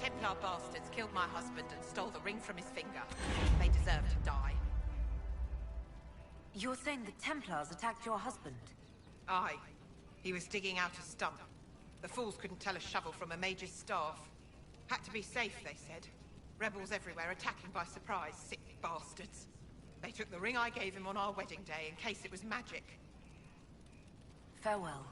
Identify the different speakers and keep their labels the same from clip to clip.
Speaker 1: Templar bastards killed my husband and stole the ring from his finger. They deserve to die.
Speaker 2: You're saying the Templars attacked your husband?
Speaker 1: Aye. He was digging out a stump. The fools couldn't tell a shovel from a mage's staff. Had to be safe, they said. Rebels everywhere attacking by surprise, sick bastards. They took the ring I gave him on our wedding day in case it was magic.
Speaker 2: Farewell.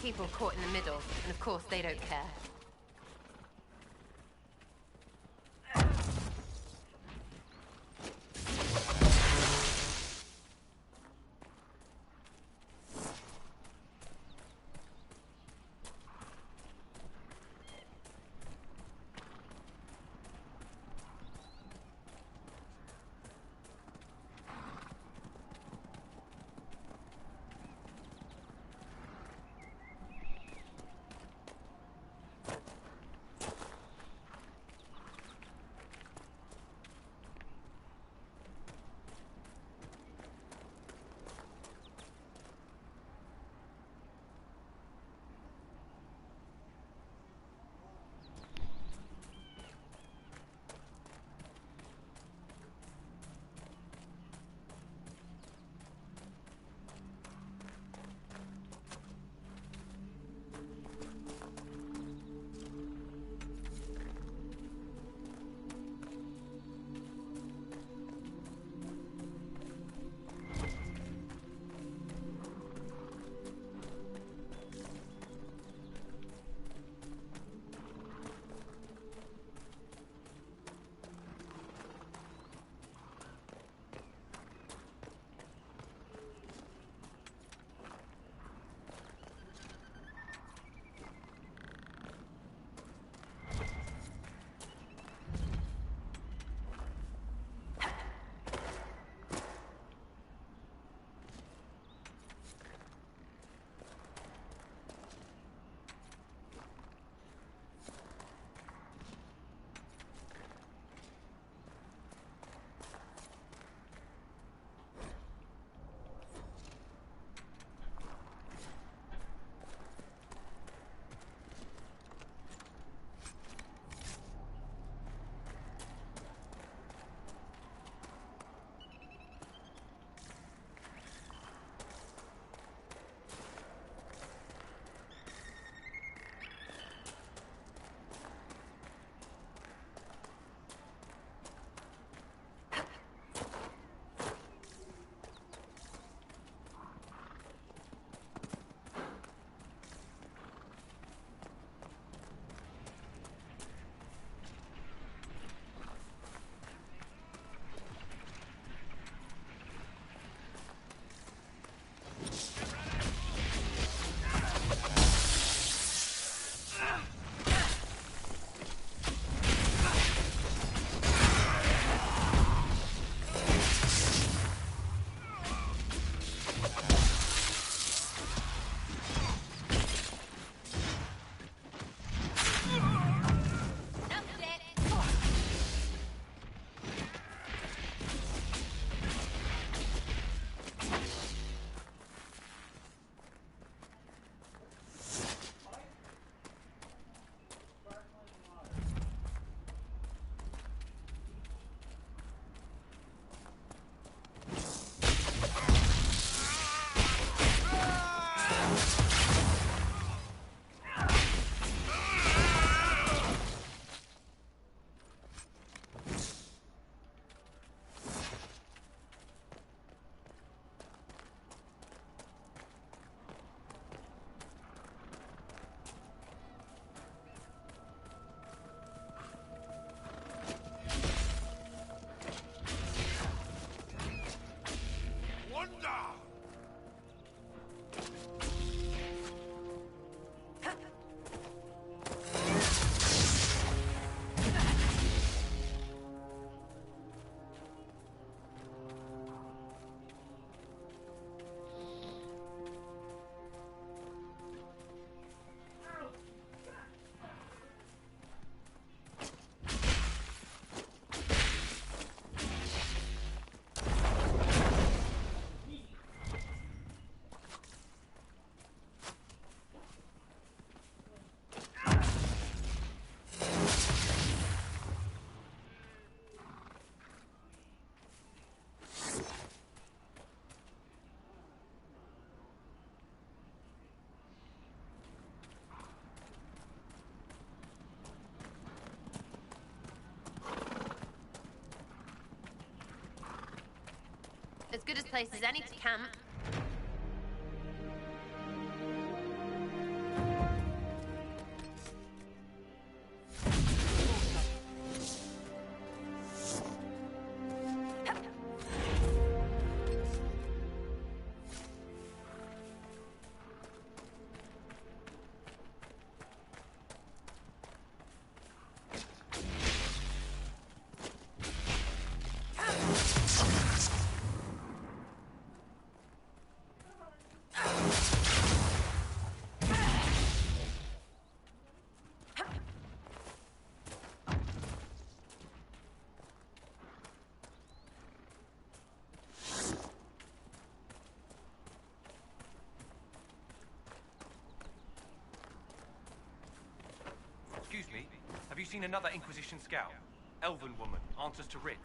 Speaker 3: People caught in the middle, and of course they don't care. good a place as any to camp.
Speaker 4: Excuse me, have you seen another Inquisition scout? Elven woman, answers to writs.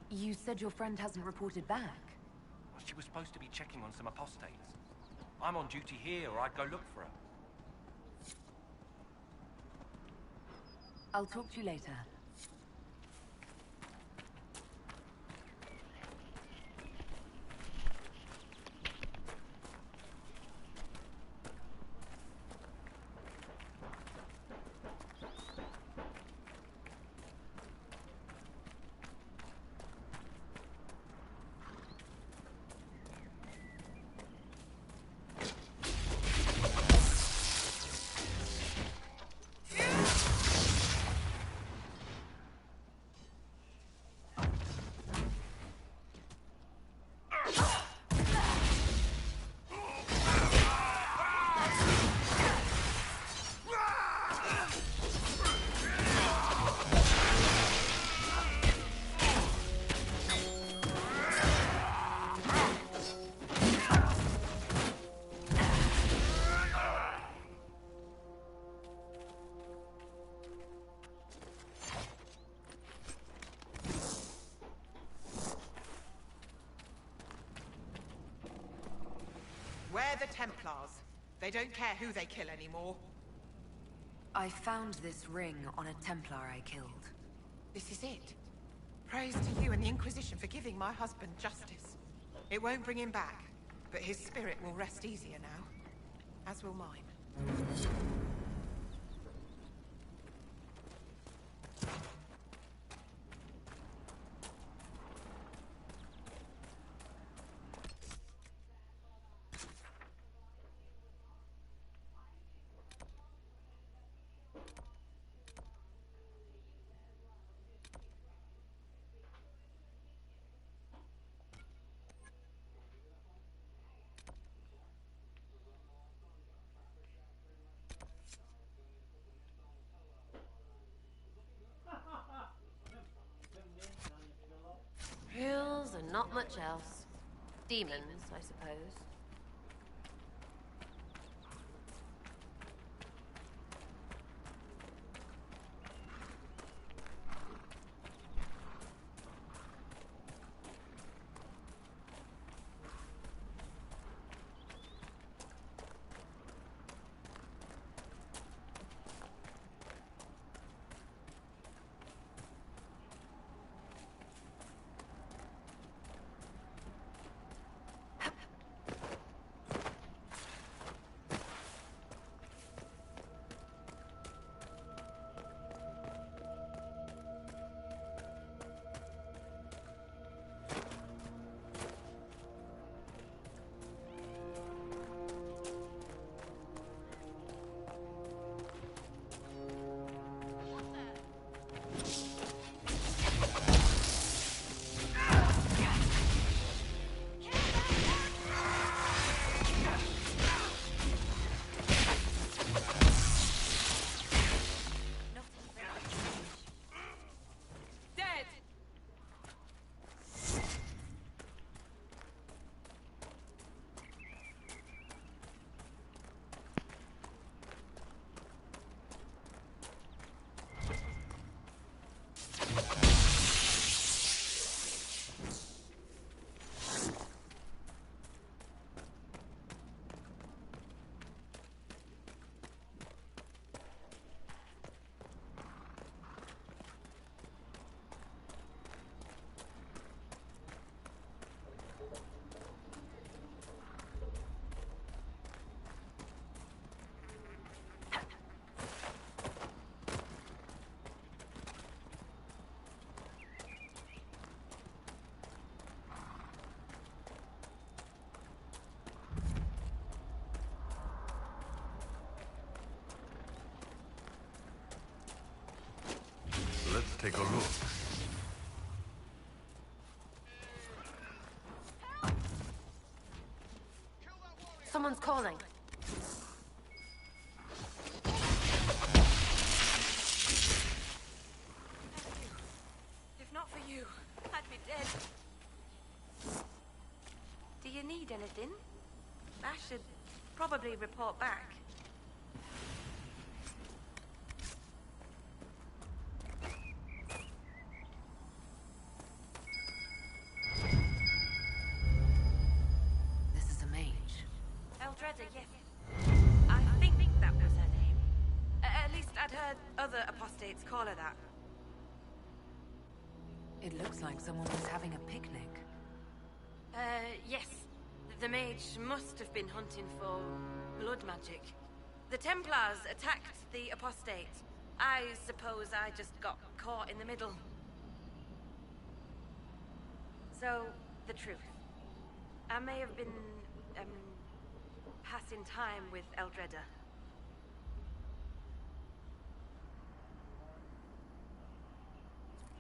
Speaker 2: You said your friend hasn't reported back.
Speaker 4: Well, she was supposed to be checking on some apostates. I'm on duty here, or I'd go look for her.
Speaker 2: I'll talk to you later.
Speaker 1: We're the Templars. They don't care who they kill anymore.
Speaker 2: I found this ring on a Templar I killed.
Speaker 1: This is it. Praise to you and the Inquisition for giving my husband justice. It won't bring him back, but his spirit will rest easier now. As will mine.
Speaker 3: Hills and not much else. Demons, I suppose.
Speaker 5: take a look.
Speaker 3: Someone's calling.
Speaker 2: If not for you, I'd be dead. Do you need anything? I should probably report back. This is a mage. Eldredda, yes. I think that was her name. At least I'd heard other apostates call her that.
Speaker 6: It looks like someone was having a picnic.
Speaker 2: Yes. The mage must have been hunting for blood magic. The Templars attacked the apostate. I suppose I just got caught in the middle. So, the truth. I may have been, passing time with Eldredda.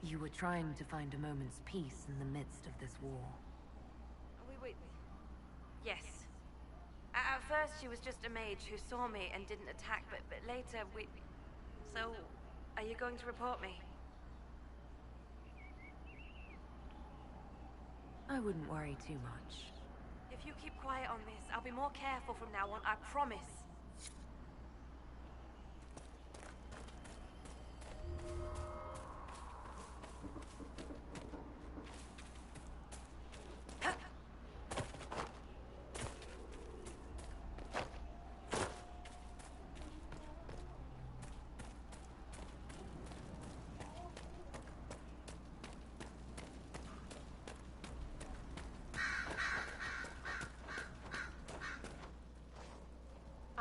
Speaker 6: You were trying to find a moment's peace in the midst of this war.
Speaker 2: Wait. Yes. At first she was just a mage who saw me and didn't attack, but later we... So, are you going to report me?
Speaker 6: I wouldn't worry too much.
Speaker 2: If you keep quiet on this, I'll be more careful from now on, I promise.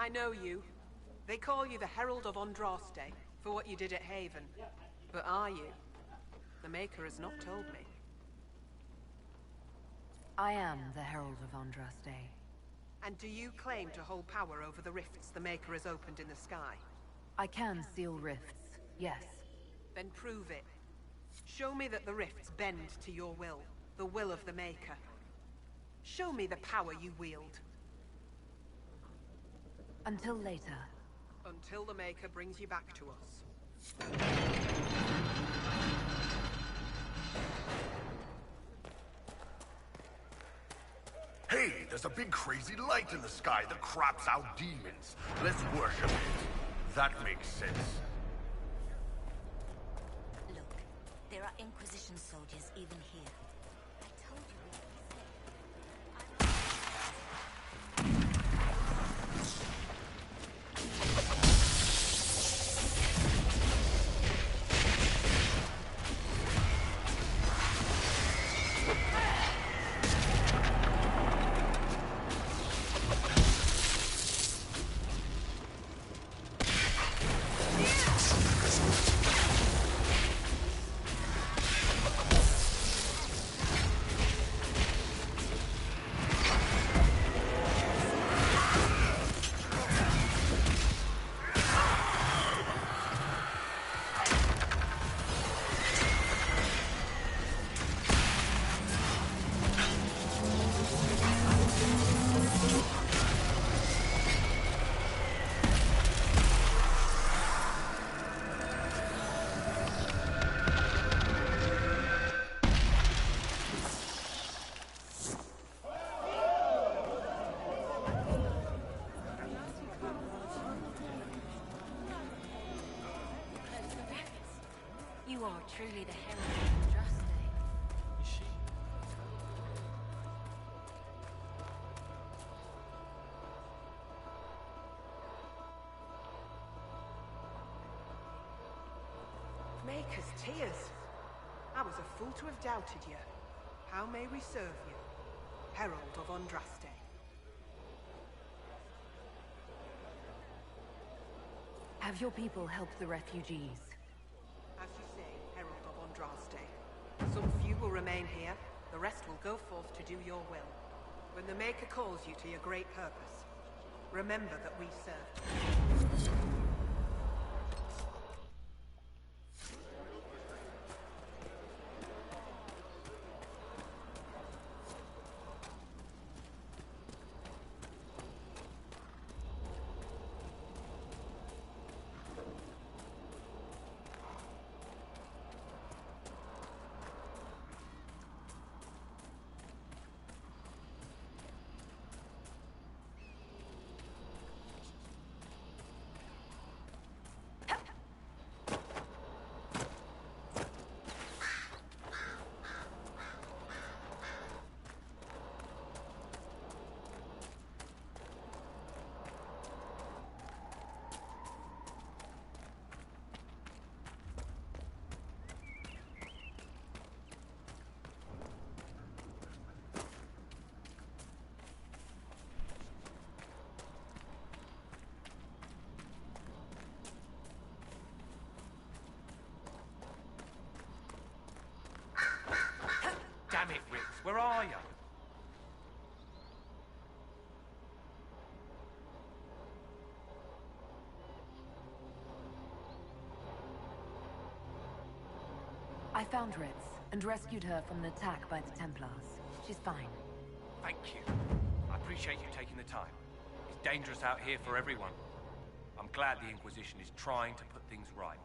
Speaker 1: I know you. They call you the Herald of Andraste for what you did at Haven. But are you? The Maker has not told me.
Speaker 6: I am the Herald of Andraste.
Speaker 1: And do you claim to hold power over the rifts the Maker has opened in the sky?
Speaker 6: I can seal rifts, yes.
Speaker 1: Then prove it. Show me that the rifts bend to your will, the will of the Maker. Show me the power you wield.
Speaker 6: Until later.
Speaker 1: Until the Maker brings you back to us.
Speaker 5: Hey, there's a big crazy light in the sky that craps out demons. Let's worship it. That makes sense.
Speaker 7: Look, there are Inquisition soldiers even here. I told you we would be safe.
Speaker 2: You are truly the Herald of Andraste.
Speaker 4: Is she?
Speaker 1: Maker's tears. I was a fool to have doubted you. How may we serve you? Herald of Andraste.
Speaker 6: Have your people help the refugees.
Speaker 1: As you say, Herald of Andraste. Some few will remain here, the rest will go forth to do your will. When the Maker calls you to your great purpose, remember that we served.
Speaker 6: I found Ritz and rescued her from an attack by the Templars. She's fine.
Speaker 4: Thank you. I appreciate you taking the time. It's dangerous out here for everyone. I'm glad the Inquisition is trying to put things right.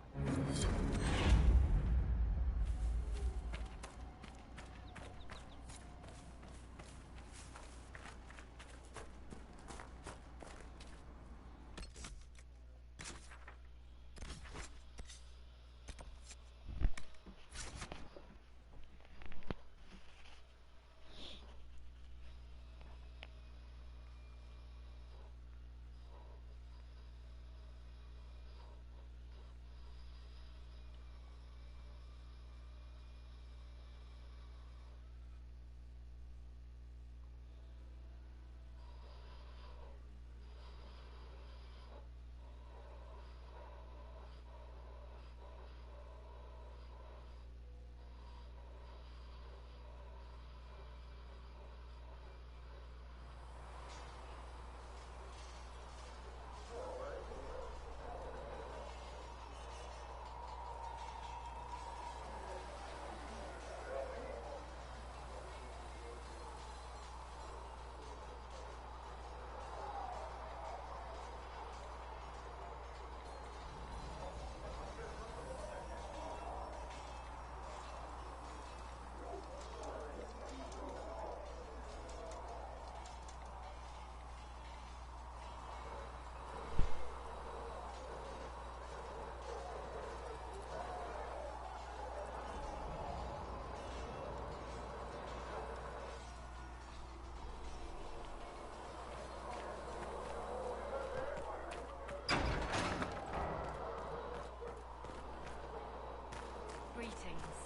Speaker 6: Greetings.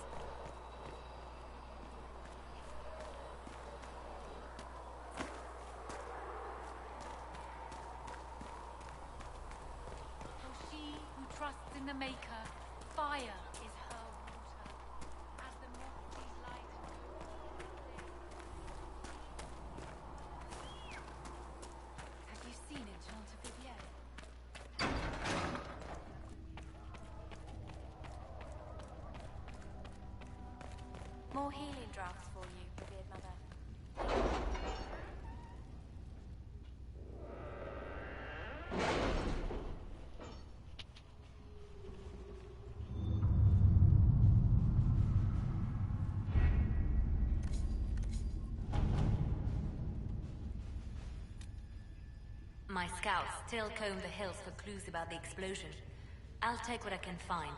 Speaker 8: For she who trusts in the Maker, fire is her water. As the moth sees light and have you seen Enchanter Vivier?
Speaker 7: More healing drafts for you, revered mother.
Speaker 6: My scouts still comb the hills for clues about the explosion. I'll take what I can find.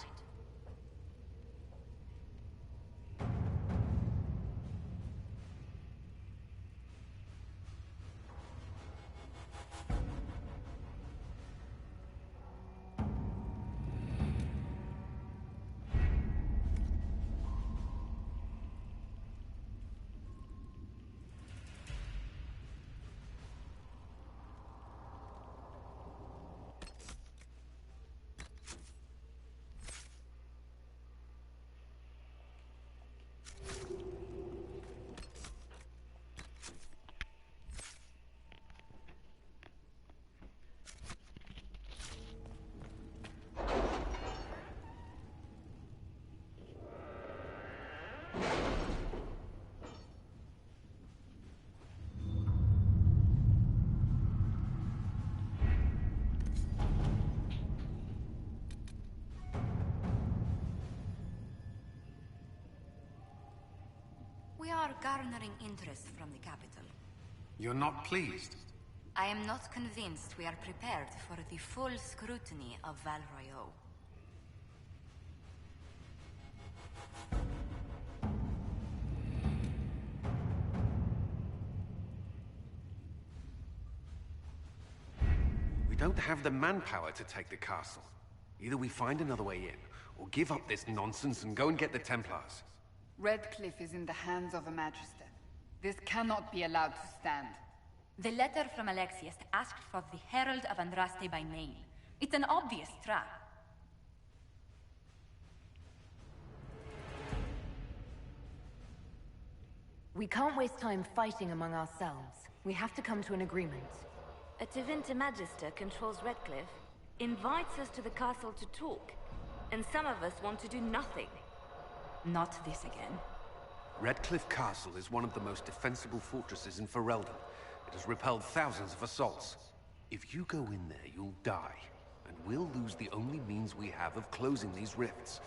Speaker 9: We are garnering interest from the capital.
Speaker 10: You're not pleased?
Speaker 9: I am not convinced we are prepared for the full scrutiny of Val Royeaux.
Speaker 10: We don't have the manpower to take the castle. Either we find another way in, or give up this nonsense and go and get the Templars.
Speaker 11: Redcliffe is in the hands of a Magister. This cannot be allowed to stand.
Speaker 9: The letter from Alexius asked for the Herald of Andraste by mail. It's an obvious trap.
Speaker 6: We can't waste time fighting among ourselves. We have to come to an agreement.
Speaker 2: A Tevinter Magister controls Redcliffe, invites us to the castle to talk, and some of us want to do nothing.
Speaker 9: Not this again.
Speaker 10: Redcliffe Castle is one of the most defensible fortresses in Ferelden. It has repelled thousands of assaults. If you go in there, you'll die. And we'll lose the only means we have of closing these rifts.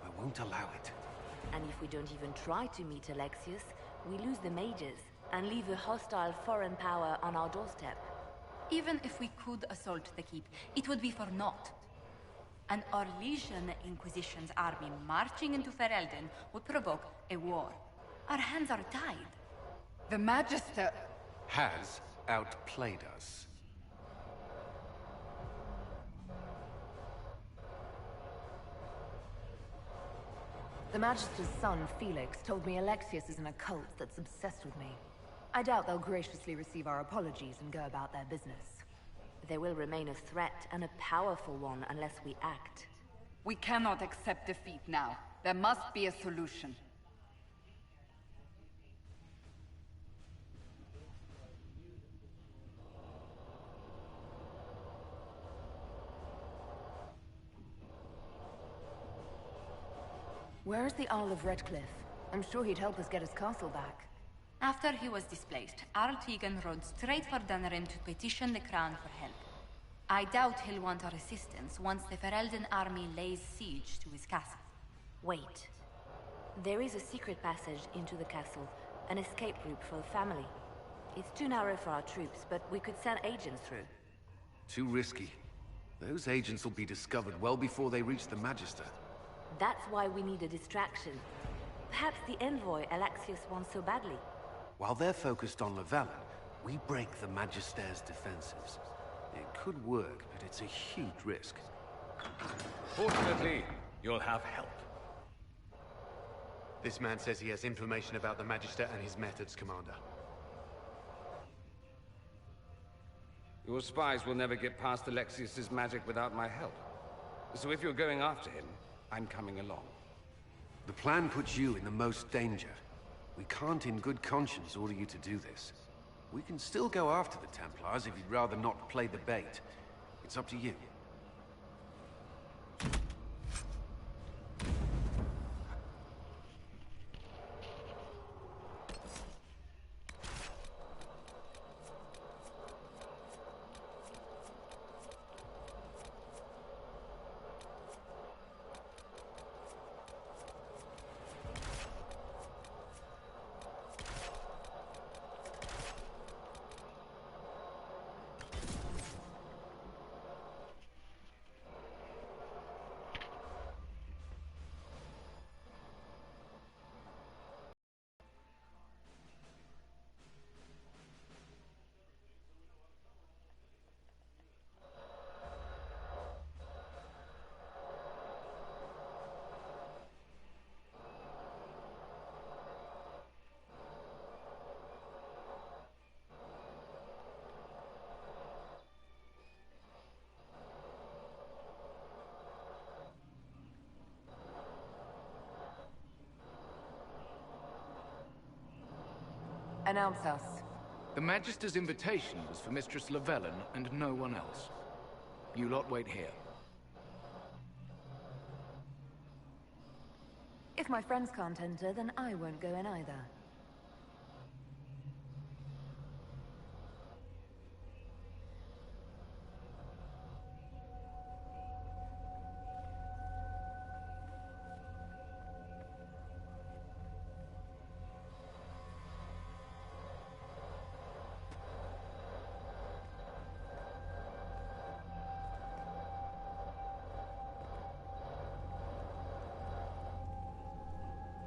Speaker 10: I won't allow it.
Speaker 6: And if we don't even try to meet Alexius, we lose the mages and leave a hostile foreign power on our doorstep.
Speaker 9: Even if we could assault the keep, it would be for naught. An Orlesian Inquisition's army marching into Ferelden would provoke a war. Our hands are tied.
Speaker 11: The Magister...
Speaker 10: has outplayed us.
Speaker 3: The Magister's son, Felix, told me Alexius is in a cult that's obsessed with me. I doubt they'll graciously receive our apologies and go about their business.
Speaker 6: They will remain a threat, and a powerful one, unless we act.
Speaker 11: We cannot accept defeat now. There must be a solution.
Speaker 3: Where is the Earl of Redcliffe? I'm sure he'd help us get his castle back.
Speaker 9: After he was displaced, Arl Tegan rode straight for Dunnerin to petition the Crown for help. I doubt he'll want our assistance once the Ferelden army lays siege to his castle.
Speaker 6: Wait. There is a secret passage into the castle, an escape route for the family. It's too narrow for our troops, but we could send agents through.
Speaker 10: Too risky. Those agents will be discovered well before they reach the Magister.
Speaker 6: That's why we need a distraction. Perhaps the envoy Alexius wants so badly.
Speaker 10: While they're focused on Llewellyn, we break the Magister's defenses. It could work, but it's a huge risk.
Speaker 12: Fortunately, you'll have help.
Speaker 13: This man says he has information about the Magister and his methods, Commander.
Speaker 12: Your spies will never get past Alexius's magic without my help. So if you're going after him, I'm coming along.
Speaker 10: The plan puts you in the most danger. We can't in good conscience order you to do this. We can still go after the Templars if you'd rather not play the bait. It's up to you.
Speaker 3: Announce us.
Speaker 14: The Magister's invitation was for Mistress Llewellyn and no one else. You lot wait here.
Speaker 3: If my friends can't enter, then I won't go in either.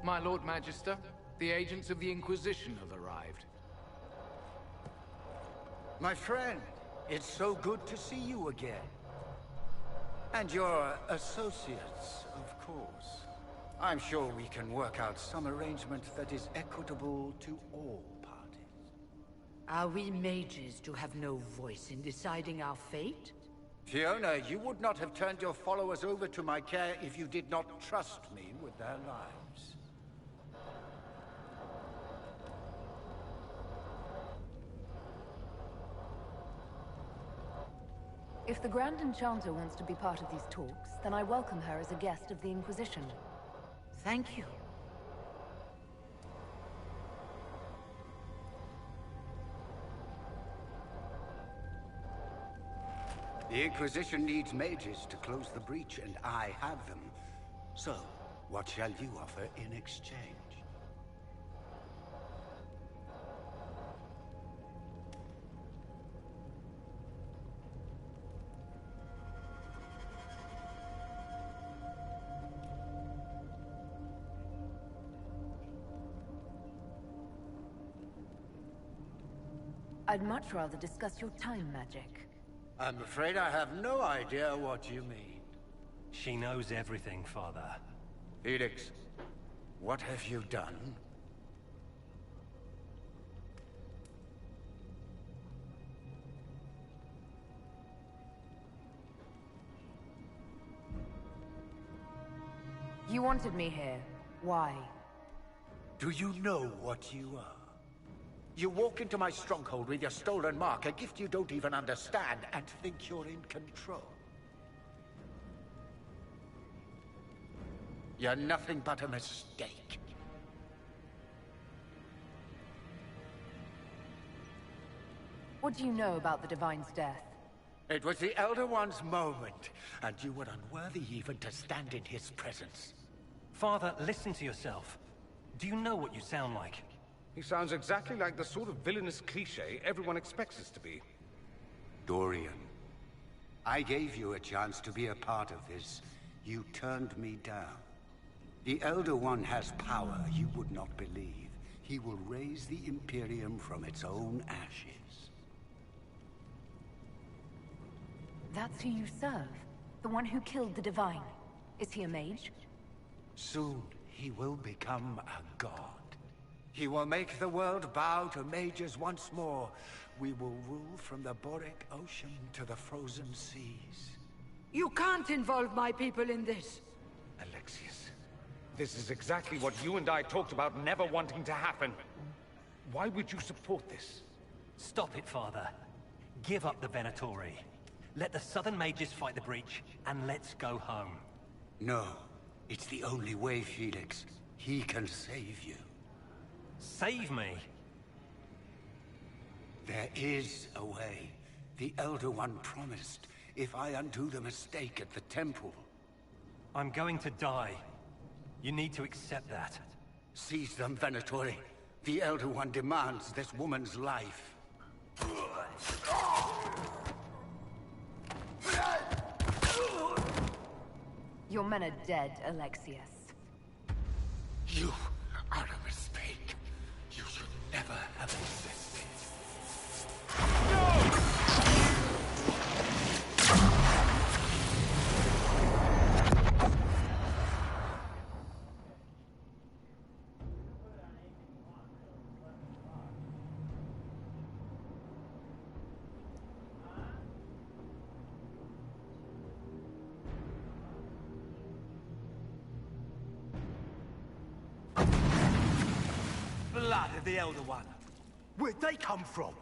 Speaker 14: My Lord Magister, the agents of the Inquisition have arrived.
Speaker 15: My friend, it's so good to see you again. And your associates, of course. I'm sure we can work out some arrangement that is equitable to all parties.
Speaker 16: Are we mages to have no voice in deciding our fate?
Speaker 15: Fiona, you would not have turned your followers over to my care if you did not trust me with their lives.
Speaker 3: If the Grand Enchanter wants to be part of these talks, then I welcome her as a guest of the Inquisition.
Speaker 16: Thank you.
Speaker 15: The Inquisition needs mages to close the breach, and I have them. So, what shall you offer in exchange?
Speaker 3: I'd much rather discuss your time magic.
Speaker 15: I'm afraid I have no idea what you mean.
Speaker 17: She knows everything, Father.
Speaker 15: Felix, what have you done?
Speaker 3: You wanted me here. Why?
Speaker 15: Do you know what you are? You walk into my stronghold with your stolen mark, a gift you don't even understand, and think you're in control. You're nothing but a mistake.
Speaker 3: What do you know about the Divine's death?
Speaker 15: It was the Elder One's moment, and you were unworthy even to stand in his presence.
Speaker 17: Father, listen to yourself. Do you know what you sound like?
Speaker 12: He sounds exactly like the sort of villainous cliché everyone expects us to be.
Speaker 15: Dorian, I gave you a chance to be a part of this. You turned me down. The Elder One has power you would not believe. He will raise the Imperium from its own ashes.
Speaker 3: That's who you serve? The one who killed the Divine? Is he a mage?
Speaker 15: Soon, he will become a god. He will make the world bow to mages once more. We will rule from the Boric Ocean to the frozen seas.
Speaker 16: You can't involve my people in this.
Speaker 12: Alexius, this is exactly what you and I talked about never wanting to happen. Why would you support this?
Speaker 17: Stop it, Father. Give up the Venatori. Let the Southern Mages fight the breach, and let's go home.
Speaker 15: No. It's the only way, Felix. He can save you.
Speaker 17: Save me?
Speaker 15: There is a way. The Elder One promised, if I undo the mistake at the temple.
Speaker 17: I'm going to die. You need to accept that.
Speaker 15: Seize them, Venatori. The Elder One demands this woman's life.
Speaker 3: Your men are dead, Alexius.
Speaker 15: You are a mistake. You should never have existed. No!
Speaker 17: Blood of the Elder One. Where'd they come from?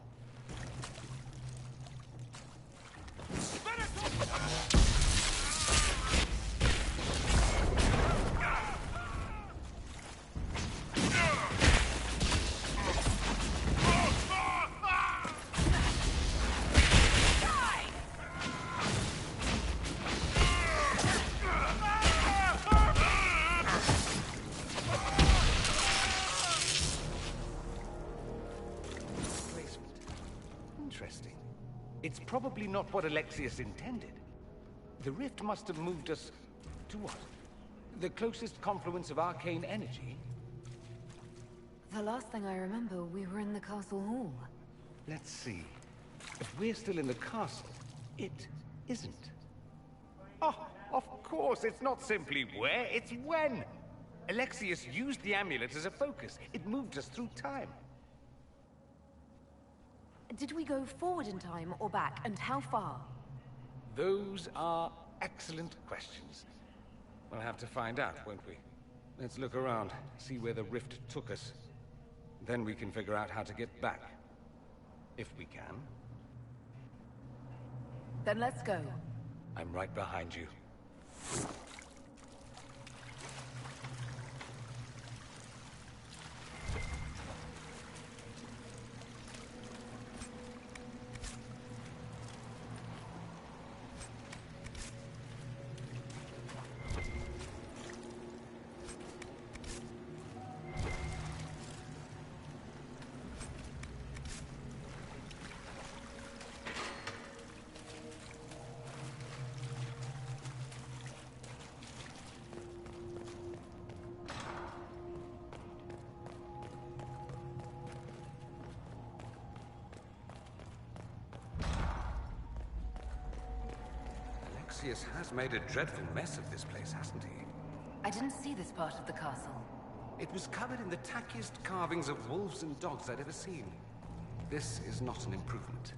Speaker 12: Interesting. It's probably not what Alexius intended. The rift must have moved us to what? The closest confluence of arcane energy?
Speaker 3: The last thing I remember, we were in the castle hall.
Speaker 12: Let's see. If we're still in the castle, it isn't. Oh, of course, it's not simply where, it's when. Alexius used the amulet as a focus. It moved us through time.
Speaker 3: Did we go forward in time or back, and how far?
Speaker 12: Those are excellent questions. We'll have to find out, won't we? Let's look around, see where the rift took us. Then we can figure out how to get back. If we can.
Speaker 3: Then let's go.
Speaker 12: I'm right behind you.
Speaker 10: Alexius has made a dreadful mess of this place, hasn't he?
Speaker 3: I didn't see this part of the castle.
Speaker 10: It was covered in the tackiest carvings of wolves and dogs I'd ever seen. This is not an improvement.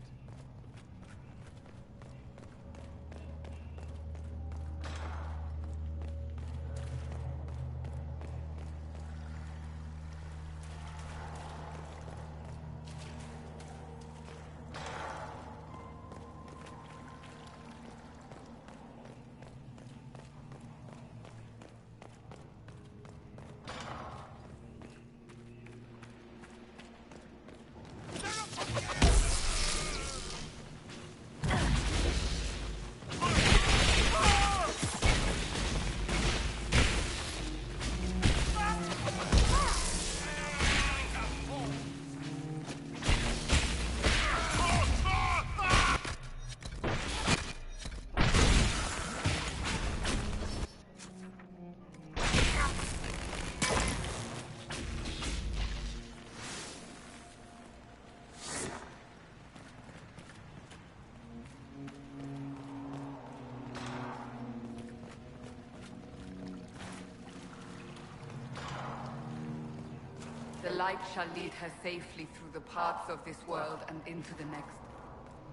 Speaker 11: The light shall lead her safely through the paths of this world and into the next.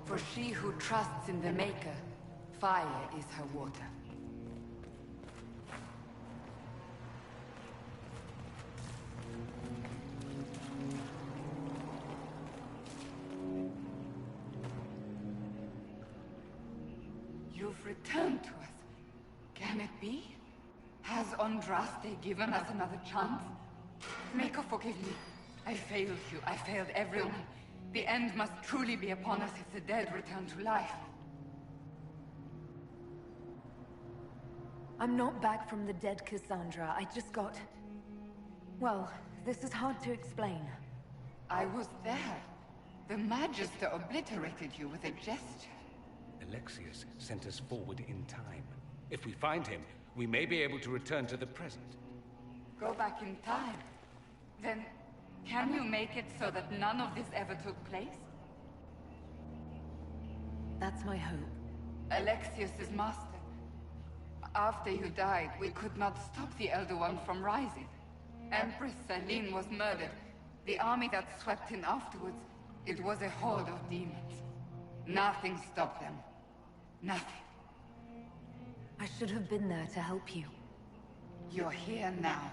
Speaker 11: For she who trusts in the Maker, fire is her water. You've returned to us. Can it be? Has Andraste given us another chance? Maker, forgive me. I failed you. I failed everyone. The end must truly be upon us if the dead return to life.
Speaker 3: I'm not back from the dead, Cassandra. I just got... Well, this is hard to explain.
Speaker 11: I was there. The Magister obliterated you with a gesture.
Speaker 12: Alexius sent us forward in time. If we find him, we may be able to return to the present.
Speaker 11: Go back in time? Then, can you make it so that none of this ever took place?
Speaker 3: That's my hope.
Speaker 11: Alexius's master. After you died, we could not stop the Elder One from rising. Empress Celine was murdered. The army that swept in afterwards, it was a horde of demons. Nothing stopped them. Nothing.
Speaker 3: I should have been there to help you.
Speaker 11: You're here now.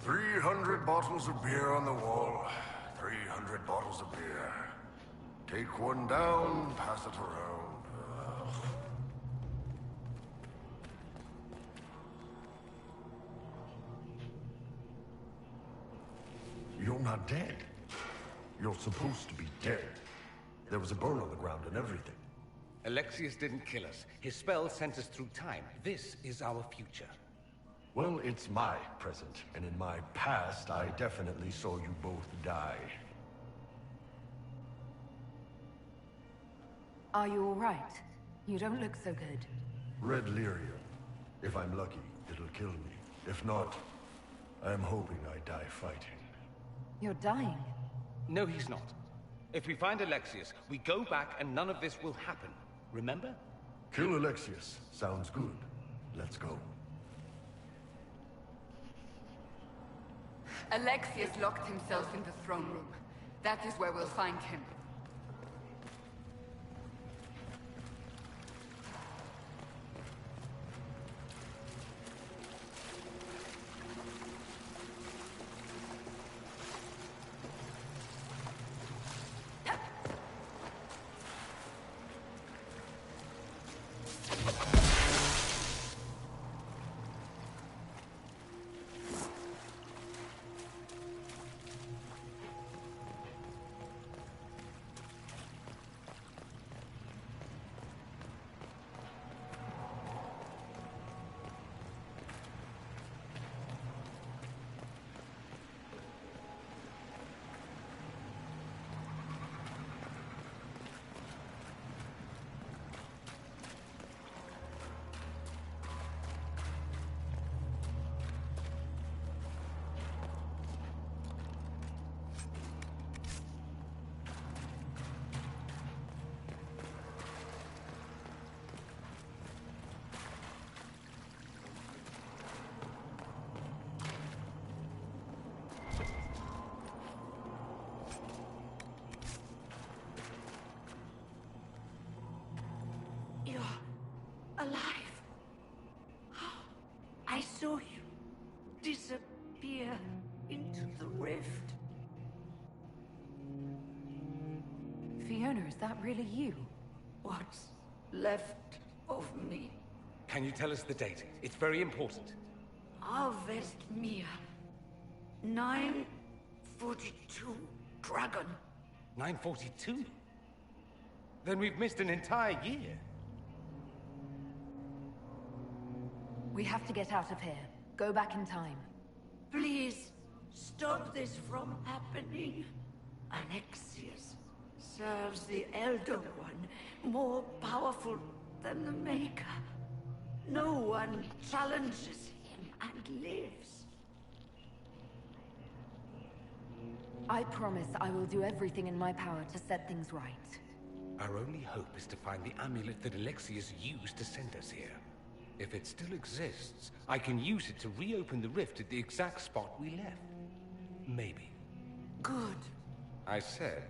Speaker 5: "300 bottles of beer on the wall. 300 bottles of beer. Take one down, pass it around. Ugh. You're not dead. You're supposed to be dead. There was a burn on the ground and everything.
Speaker 10: Alexius didn't kill us. His spell sent us through time. This is our future.
Speaker 5: Well, it's my present, and in my past, I definitely saw you both die.
Speaker 3: Are you all right? You don't look so good.
Speaker 5: Red lyrium. If I'm lucky, it'll kill me. If not, I'm hoping I die fighting.
Speaker 3: You're dying.
Speaker 10: No, he's not. If we find Alexius, we go back and none of this will happen. Remember?
Speaker 5: Kill Alexius. Sounds good. Let's go.
Speaker 11: Alexius locked himself in the throne room. That is where we'll find him.
Speaker 16: Alive. I saw you disappear into the rift.
Speaker 3: Fiona, is that really you?
Speaker 16: What's left of me?
Speaker 10: Can you tell us the date? It's very important.
Speaker 16: Avestmir. 942 Dragon.
Speaker 10: 942? Then we've missed an entire year.
Speaker 3: We have to get out of here. Go back in time.
Speaker 16: Please, stop this from happening. Alexius serves the Elder One, more powerful than the Maker. No one challenges him and lives.
Speaker 3: I promise I will do everything in my power to set things right.
Speaker 10: Our only hope is to find the amulet that Alexius used to send us here. If it still exists, I can use it to reopen the rift at the exact spot we left. Maybe.
Speaker 16: Good.
Speaker 10: I said,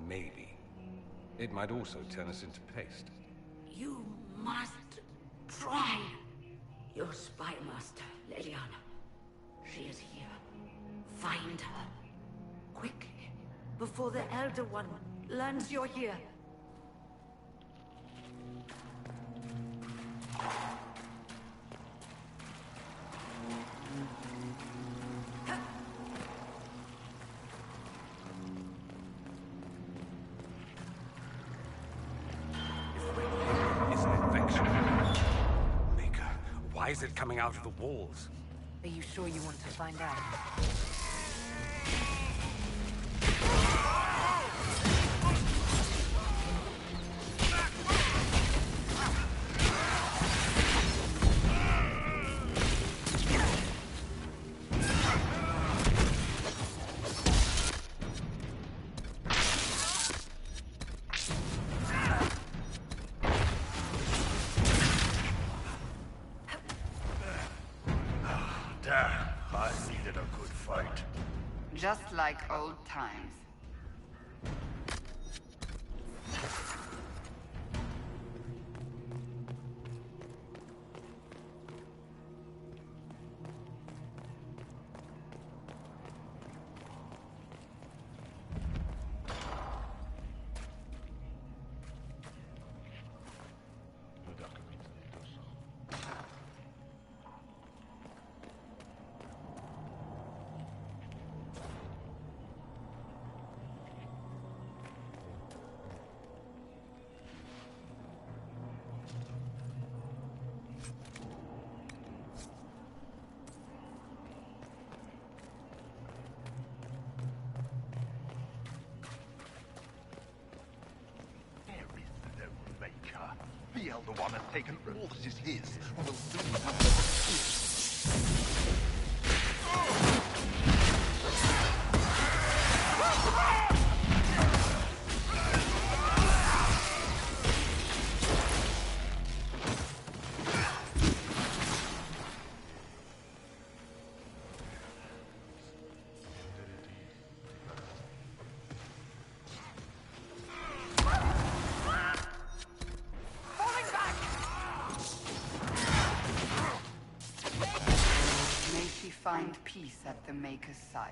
Speaker 10: maybe. It might also turn us into paste.
Speaker 16: You must try. Your spy master, Leliana. She is here. Find her. Quickly. Before the Elder One learns you're here.
Speaker 10: Why is it coming out of the walls?
Speaker 3: Are you sure you want to find out?
Speaker 11: Just like old times.
Speaker 5: Elder One has taken all that is his, and will soon have the
Speaker 11: Find peace at the Maker's side.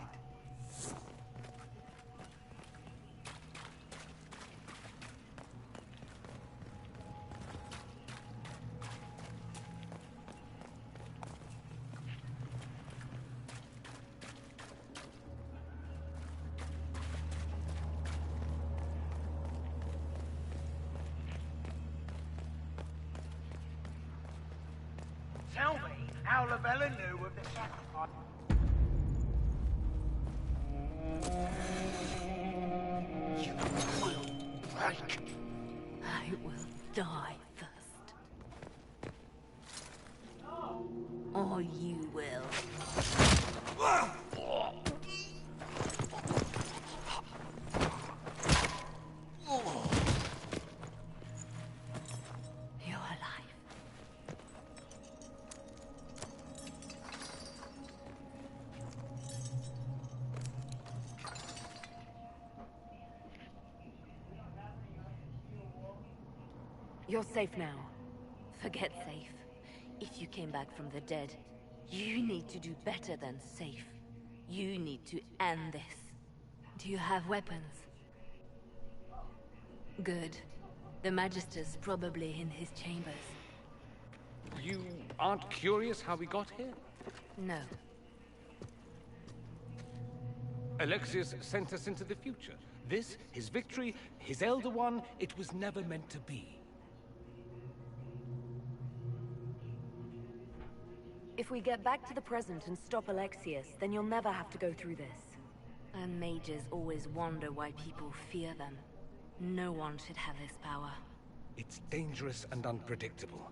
Speaker 18: Tell me how Lavella knew of the sacrifice.
Speaker 16: You will break. I will die first. Or you will. You're alive.
Speaker 3: You're safe now.
Speaker 6: Forget safe. If you came back from the dead, you need to do better than safe. You need to end this.
Speaker 3: Do you have weapons?
Speaker 6: Good. The Magister's probably in his chambers.
Speaker 12: You aren't curious how we got here?
Speaker 6: No.
Speaker 12: Alexius sent us into the future. This, his victory, his Elder One, it was never meant to be.
Speaker 3: If we get back to the present and stop Alexius, then you'll never have to go through this.
Speaker 6: And mages always wonder why people fear them. No one should have this power.
Speaker 12: It's dangerous and unpredictable.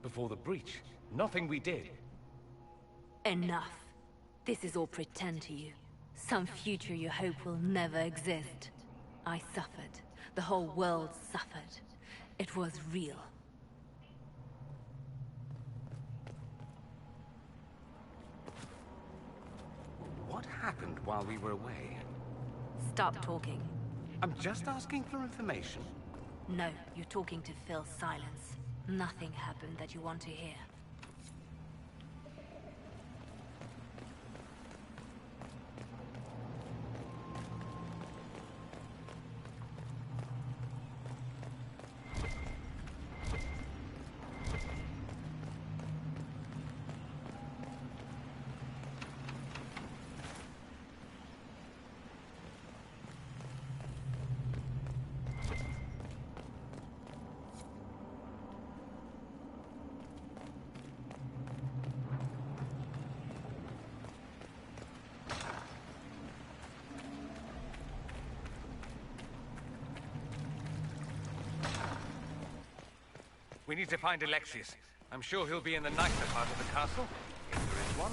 Speaker 12: Before the breach, nothing we did.
Speaker 6: Enough. This is all pretend to you. Some future you hope will never exist. I suffered. The whole world suffered. It was real.
Speaker 12: What happened while we were away?
Speaker 6: Stop talking.
Speaker 12: I'm just asking for information.
Speaker 6: No, you're talking to fill silence. Nothing happened that you want to hear.
Speaker 4: We need to find Alexius. I'm sure he'll be in the nicer part of the castle, if there is one.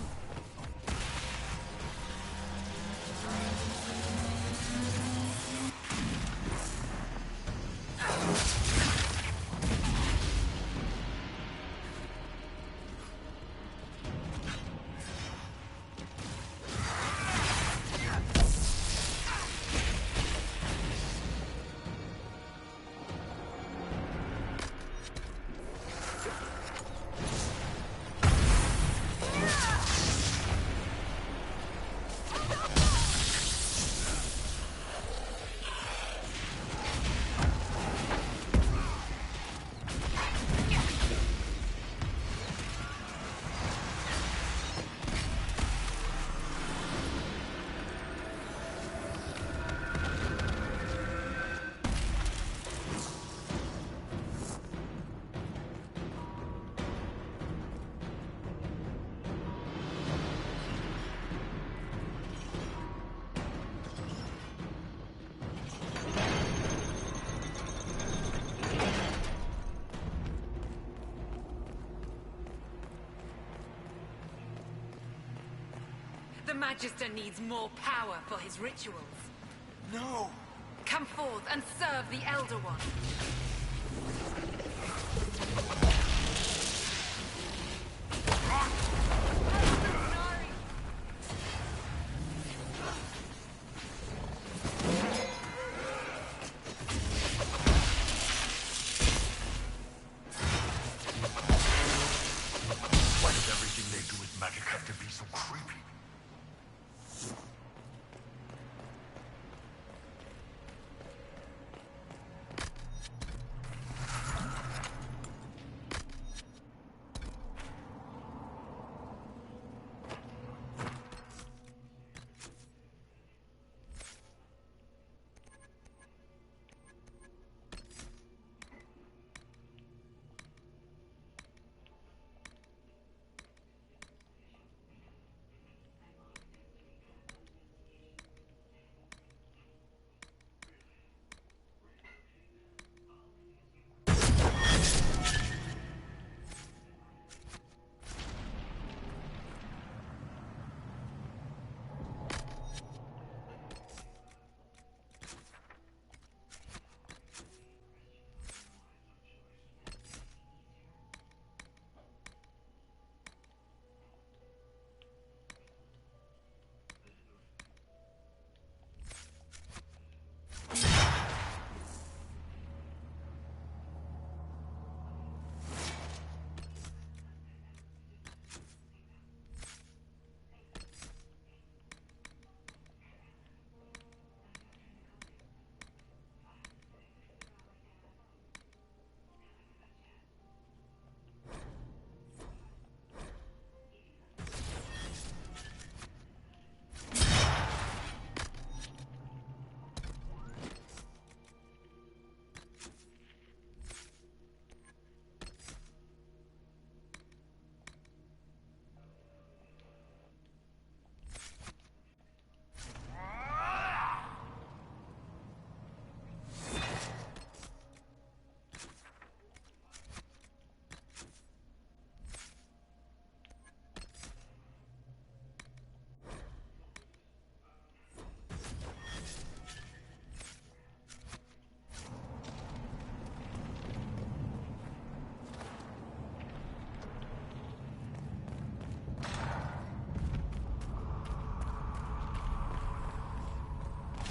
Speaker 19: Magister needs more power for his rituals.
Speaker 5: No!
Speaker 19: Come forth and serve the Elder One.
Speaker 5: Why does everything they do with magic have to be so creepy?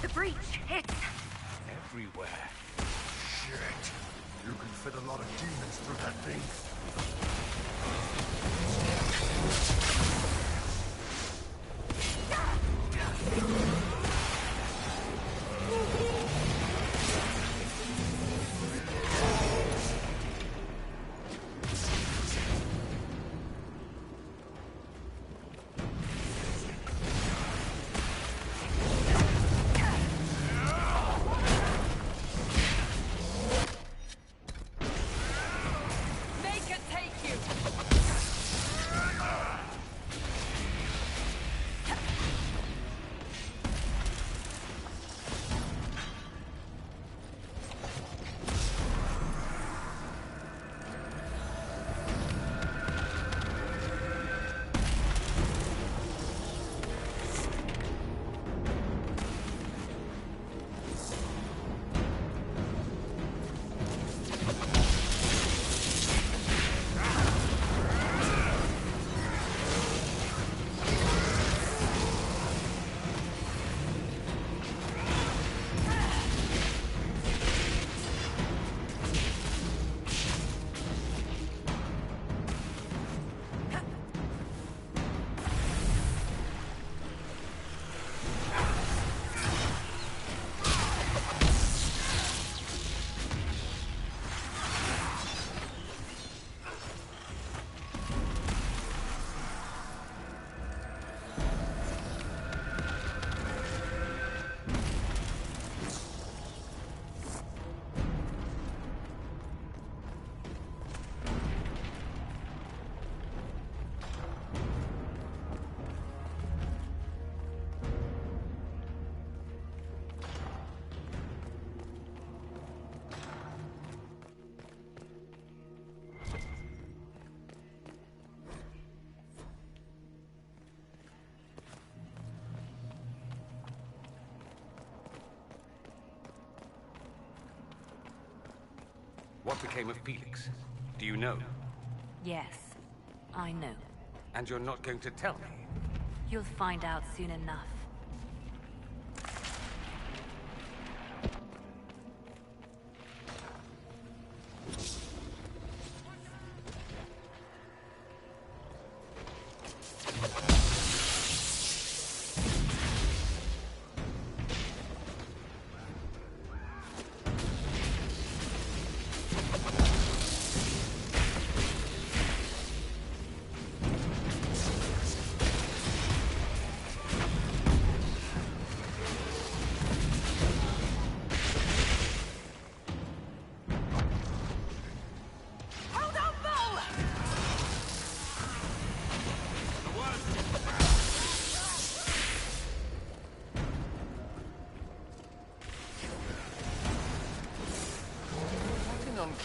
Speaker 3: The breach, it's...
Speaker 12: Everywhere.
Speaker 5: Shit. You can fit a lot of demons through that thing.
Speaker 19: Make it take
Speaker 10: what became of Felix? Do you know?
Speaker 6: Yes, I know.
Speaker 10: And you're not going to tell me?
Speaker 6: You'll find out soon enough.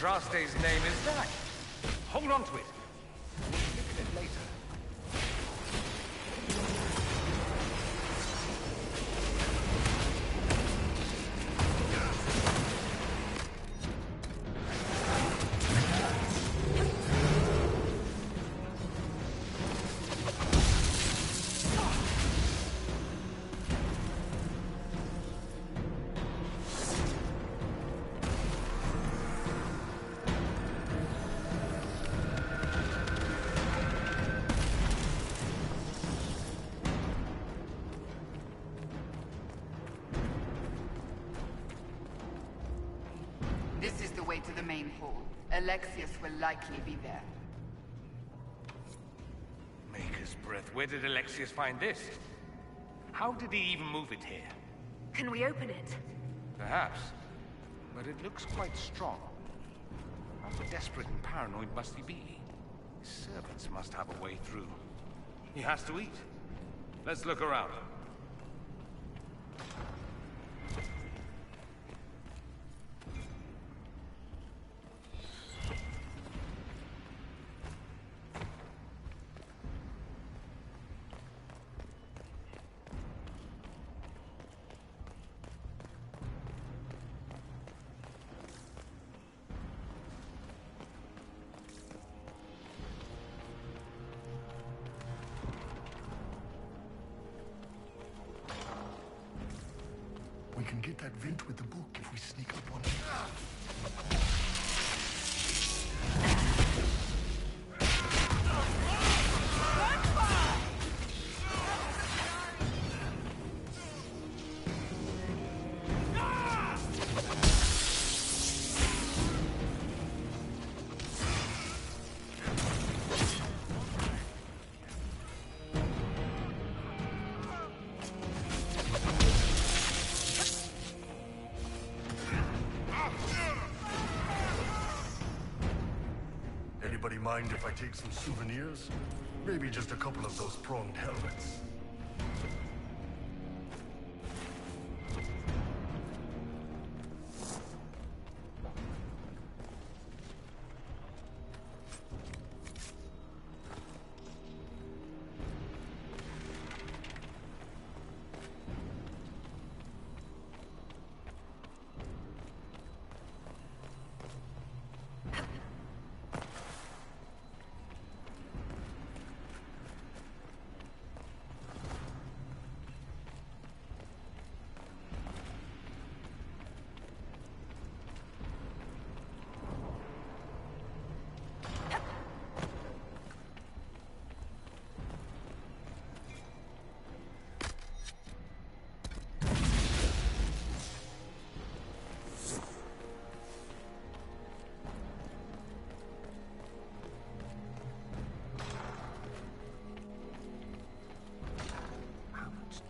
Speaker 12: Andraste's name is that? Hold on to it. We'll look at it later.
Speaker 11: This is the way to the main hall. Alexius will likely be there.
Speaker 12: Maker's breath. Where did Alexius find this? How did he even move it here?
Speaker 3: Can we open it?
Speaker 12: Perhaps. But it looks quite strong. How desperate and paranoid must he be? His servants must have a way through. He has to eat. Let's look around.
Speaker 5: We can get that vent with the book if we sneak up on it. Anybody mind if I take some souvenirs? Maybe just a couple of those pronged helmets.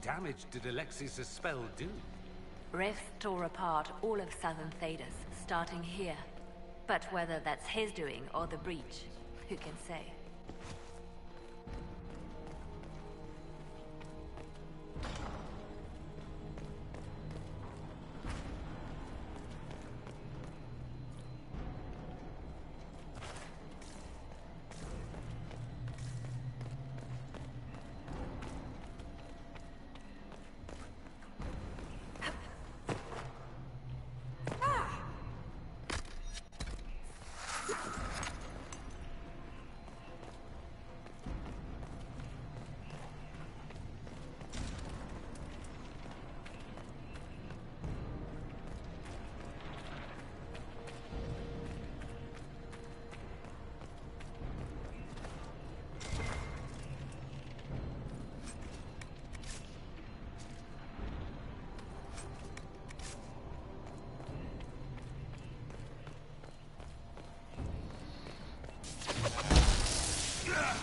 Speaker 10: Damage did Alexius' spell do?
Speaker 6: Rift tore apart all of southern Thedas, starting here. But whether that's his doing or the breach, who can say?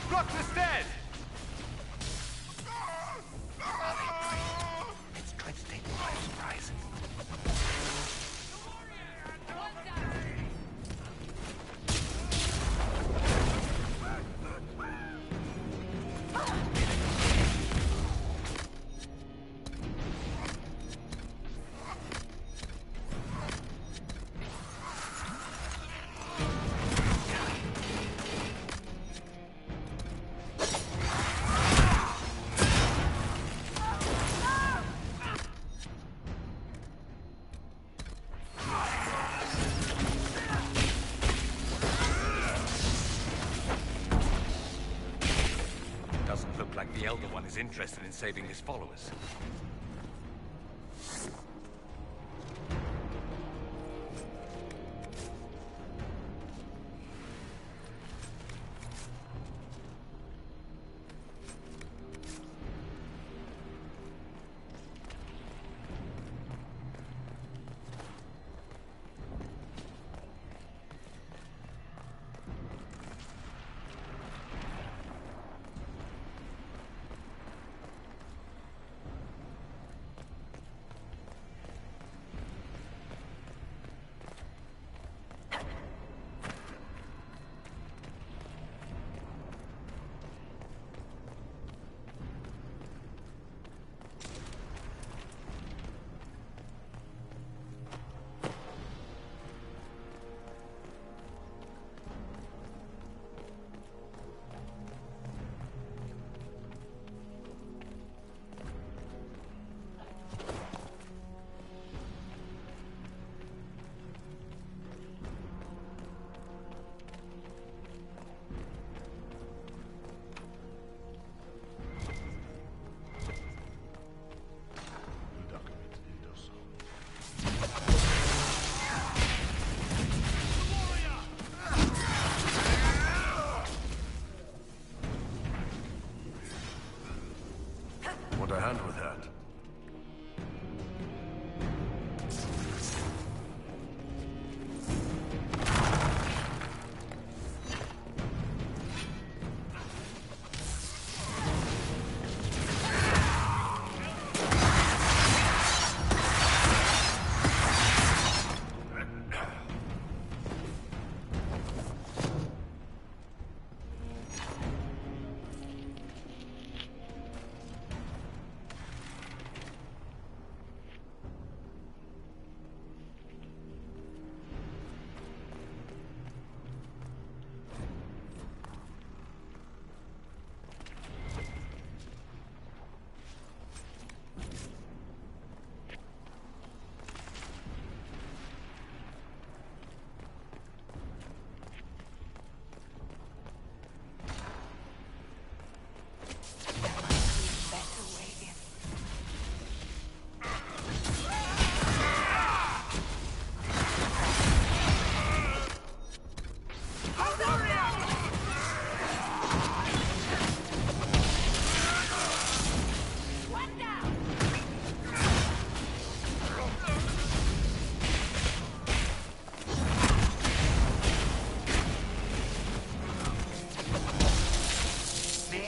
Speaker 12: Block the stairs!
Speaker 10: Let's try to take them by surprise.
Speaker 4: Doesn't look like the Elder One is interested in saving his followers.
Speaker 5: Want a hand with that?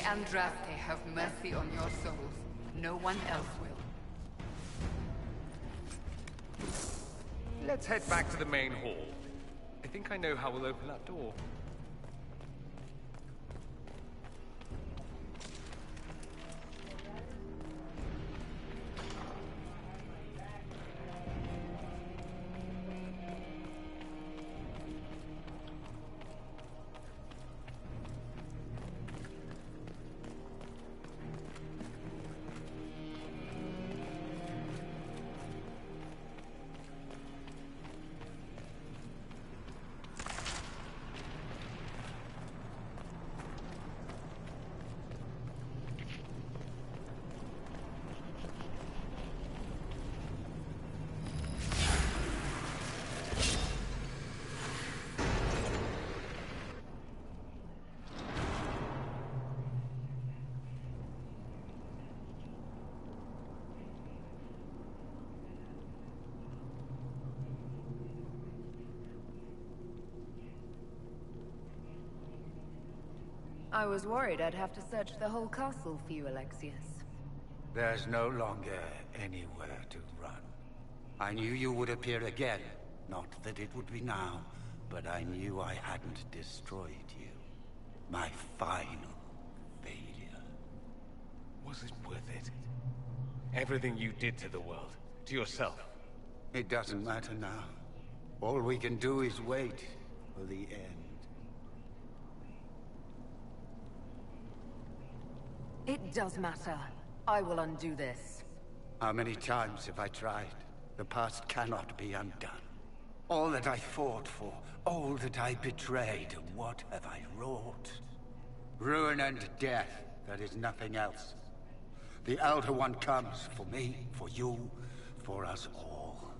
Speaker 11: Andraste have mercy on your souls. No one else will.
Speaker 12: Let's head back to the main hall. I think I know how we'll open that door.
Speaker 3: I was worried I'd have to search the whole castle for you, Alexius.
Speaker 15: There's no longer anywhere to run. I knew you would appear again. Not that it would be now, but I knew I hadn't destroyed you. My final failure.
Speaker 12: Was it worth it? Everything you did to the world, to yourself.
Speaker 15: It doesn't matter now. All we can do is wait for the end.
Speaker 3: It does matter. I will undo this.
Speaker 15: How many times have I tried? The past cannot be undone. All that I fought for, all that I betrayed, and what have I wrought? Ruin and death, that is nothing else. The Elder One comes for me, for you, for us all.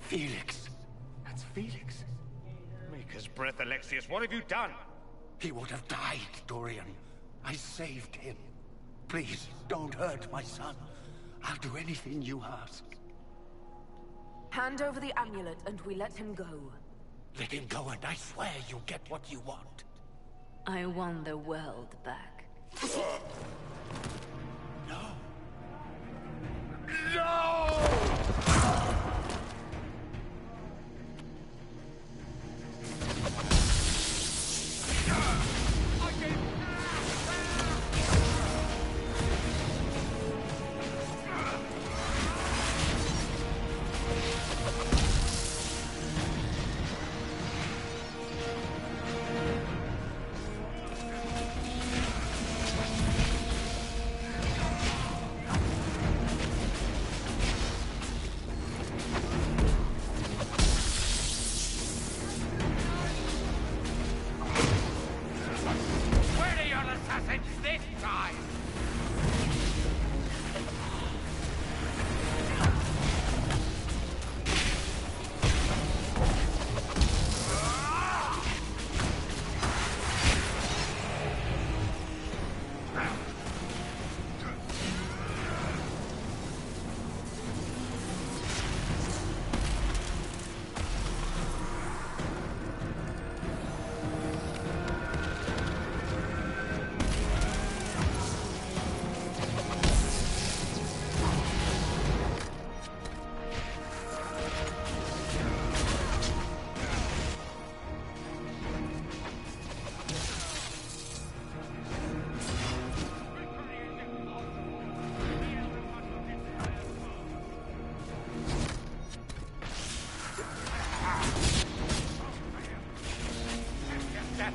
Speaker 15: Felix.
Speaker 12: That's Felix. Maker's breath, Alexius, what have you done?
Speaker 15: He would have died, Dorian. I saved him. Please, don't hurt my son. I'll do anything you ask.
Speaker 3: Hand over the amulet and we let him go.
Speaker 15: Let him go and I swear you'll get what you want.
Speaker 6: I want the world back.
Speaker 15: No!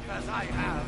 Speaker 12: As I have.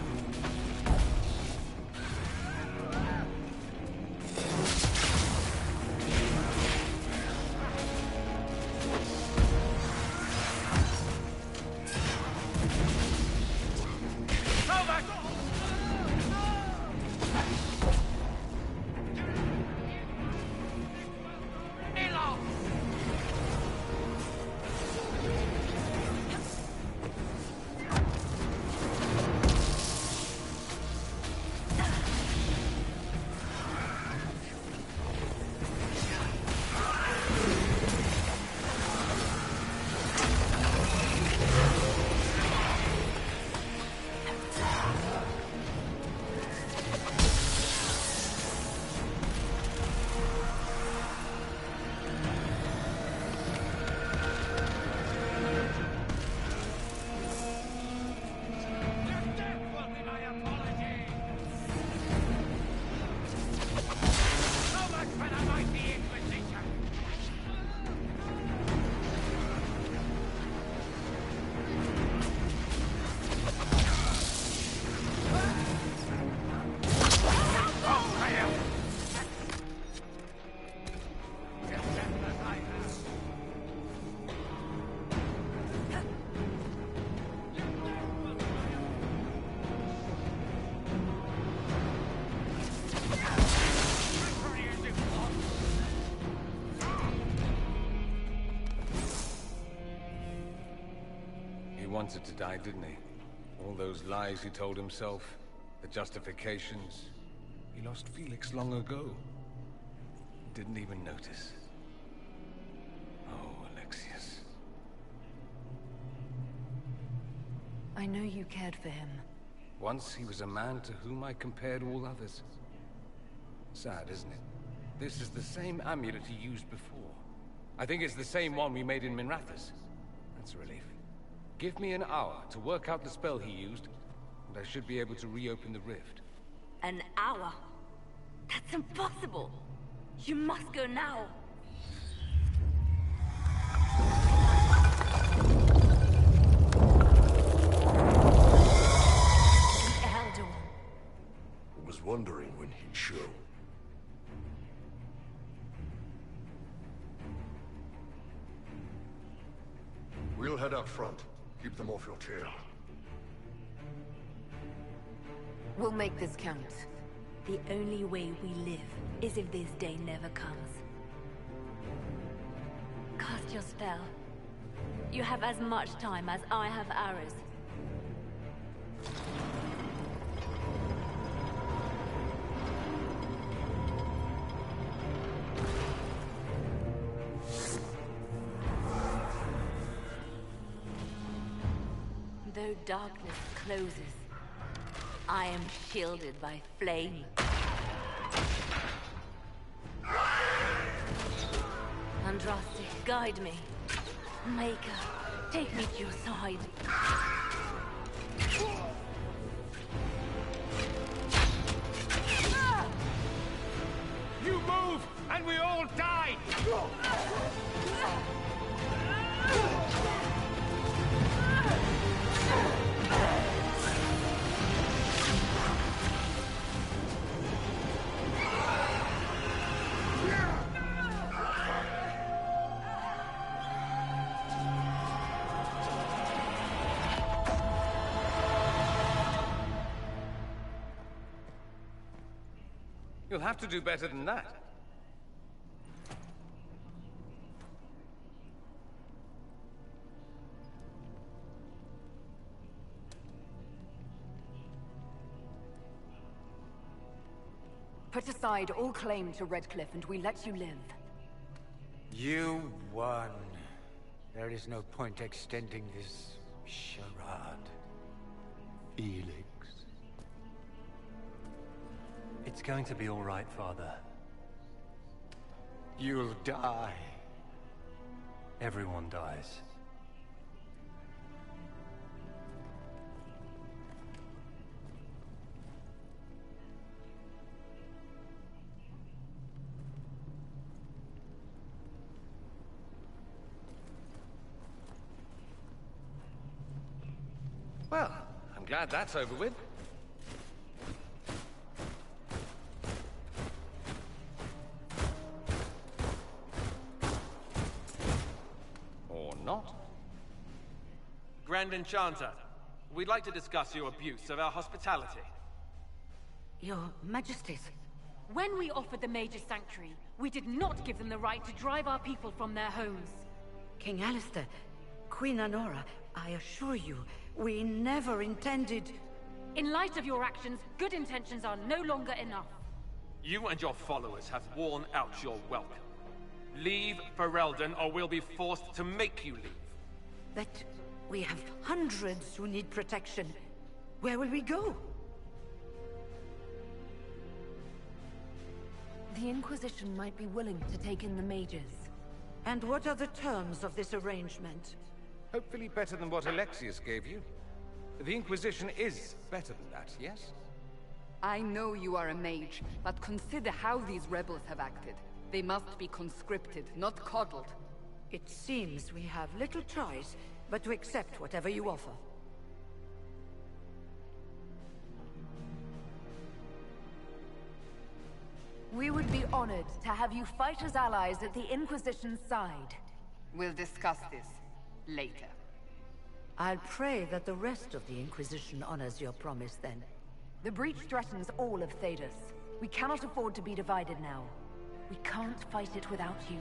Speaker 4: Wanted to die, didn't he? All those lies he told himself, the justifications. He lost Felix long ago. Didn't even notice. Oh, Alexius.
Speaker 3: I know you cared for him.
Speaker 4: Once he was a man to whom I compared all others. Sad, isn't it? This is the same amulet he used before. I think it's the same one we made in Minrathous. That's a relief. Give me an hour to work out the spell he used, and I should be able to reopen the rift.
Speaker 6: An hour? That's impossible! You must go now! The Elder One.
Speaker 5: I was wondering when he'd show. We'll head out front. Keep them off your tail.
Speaker 3: We'll make this count.
Speaker 6: The only way we live is if this day never comes. Cast your spell. You have as much time as I have arrows. Though darkness closes, I am shielded by flame. Andraste, guide me. Maker, take me to your side.
Speaker 12: You move, and we all die!
Speaker 4: You'll have to do better than that.
Speaker 3: Put aside all claim to Redcliffe and we let you live.
Speaker 15: You won. There is no point extending this charade. Felix.
Speaker 17: It's going to be all right, Father.
Speaker 15: You'll die.
Speaker 17: Everyone dies.
Speaker 4: Well, I'm glad that's over with. Or not.
Speaker 20: Grand Enchanter, we'd like to discuss your abuse of our hospitality.
Speaker 16: Your Majesties.
Speaker 8: When we offered the Mage's Sanctuary, we did not give them the right to drive our people from their homes.
Speaker 16: King Alistair, Queen Anora, I assure you, we never intended...
Speaker 8: In light of your actions, good intentions are no longer enough.
Speaker 20: You and your followers have worn out your welcome. Leave Ferelden, or we'll be forced to make you leave.
Speaker 16: But we have hundreds who need protection. Where will we go?
Speaker 3: The Inquisition might be willing to take in the mages.
Speaker 16: And what are the terms of this arrangement?
Speaker 4: Hopefully better than what Alexius gave you. The Inquisition is better than that, yes?
Speaker 11: I know you are a mage, but consider how these rebels have acted. They must be conscripted, not coddled.
Speaker 16: It seems we have little choice but to accept whatever you offer.
Speaker 3: We would be honored to have you fight as allies at the Inquisition's side.
Speaker 11: We'll discuss this later.
Speaker 16: I'll pray that the rest of the Inquisition honors your promise then.
Speaker 3: The breach threatens all of Thedas. We cannot afford to be divided now. We can't fight it without you.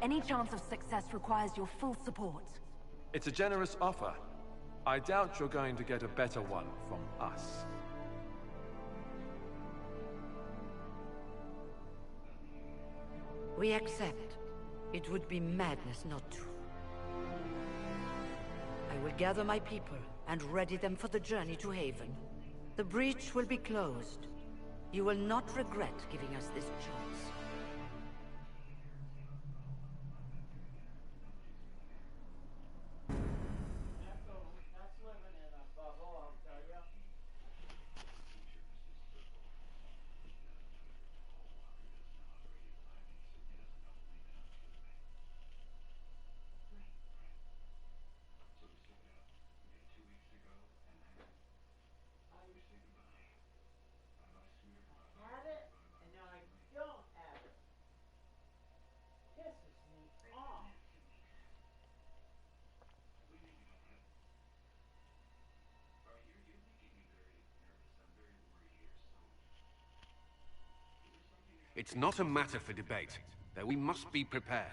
Speaker 3: Any chance of success requires your full support.
Speaker 20: It's a generous offer. I doubt you're going to get a better one from us.
Speaker 16: We accept. It would be madness not to. I will gather my people and ready them for the journey to Haven. The breach will be closed. You will not regret giving us this choice.
Speaker 10: It's not a matter for debate, though we must be prepared.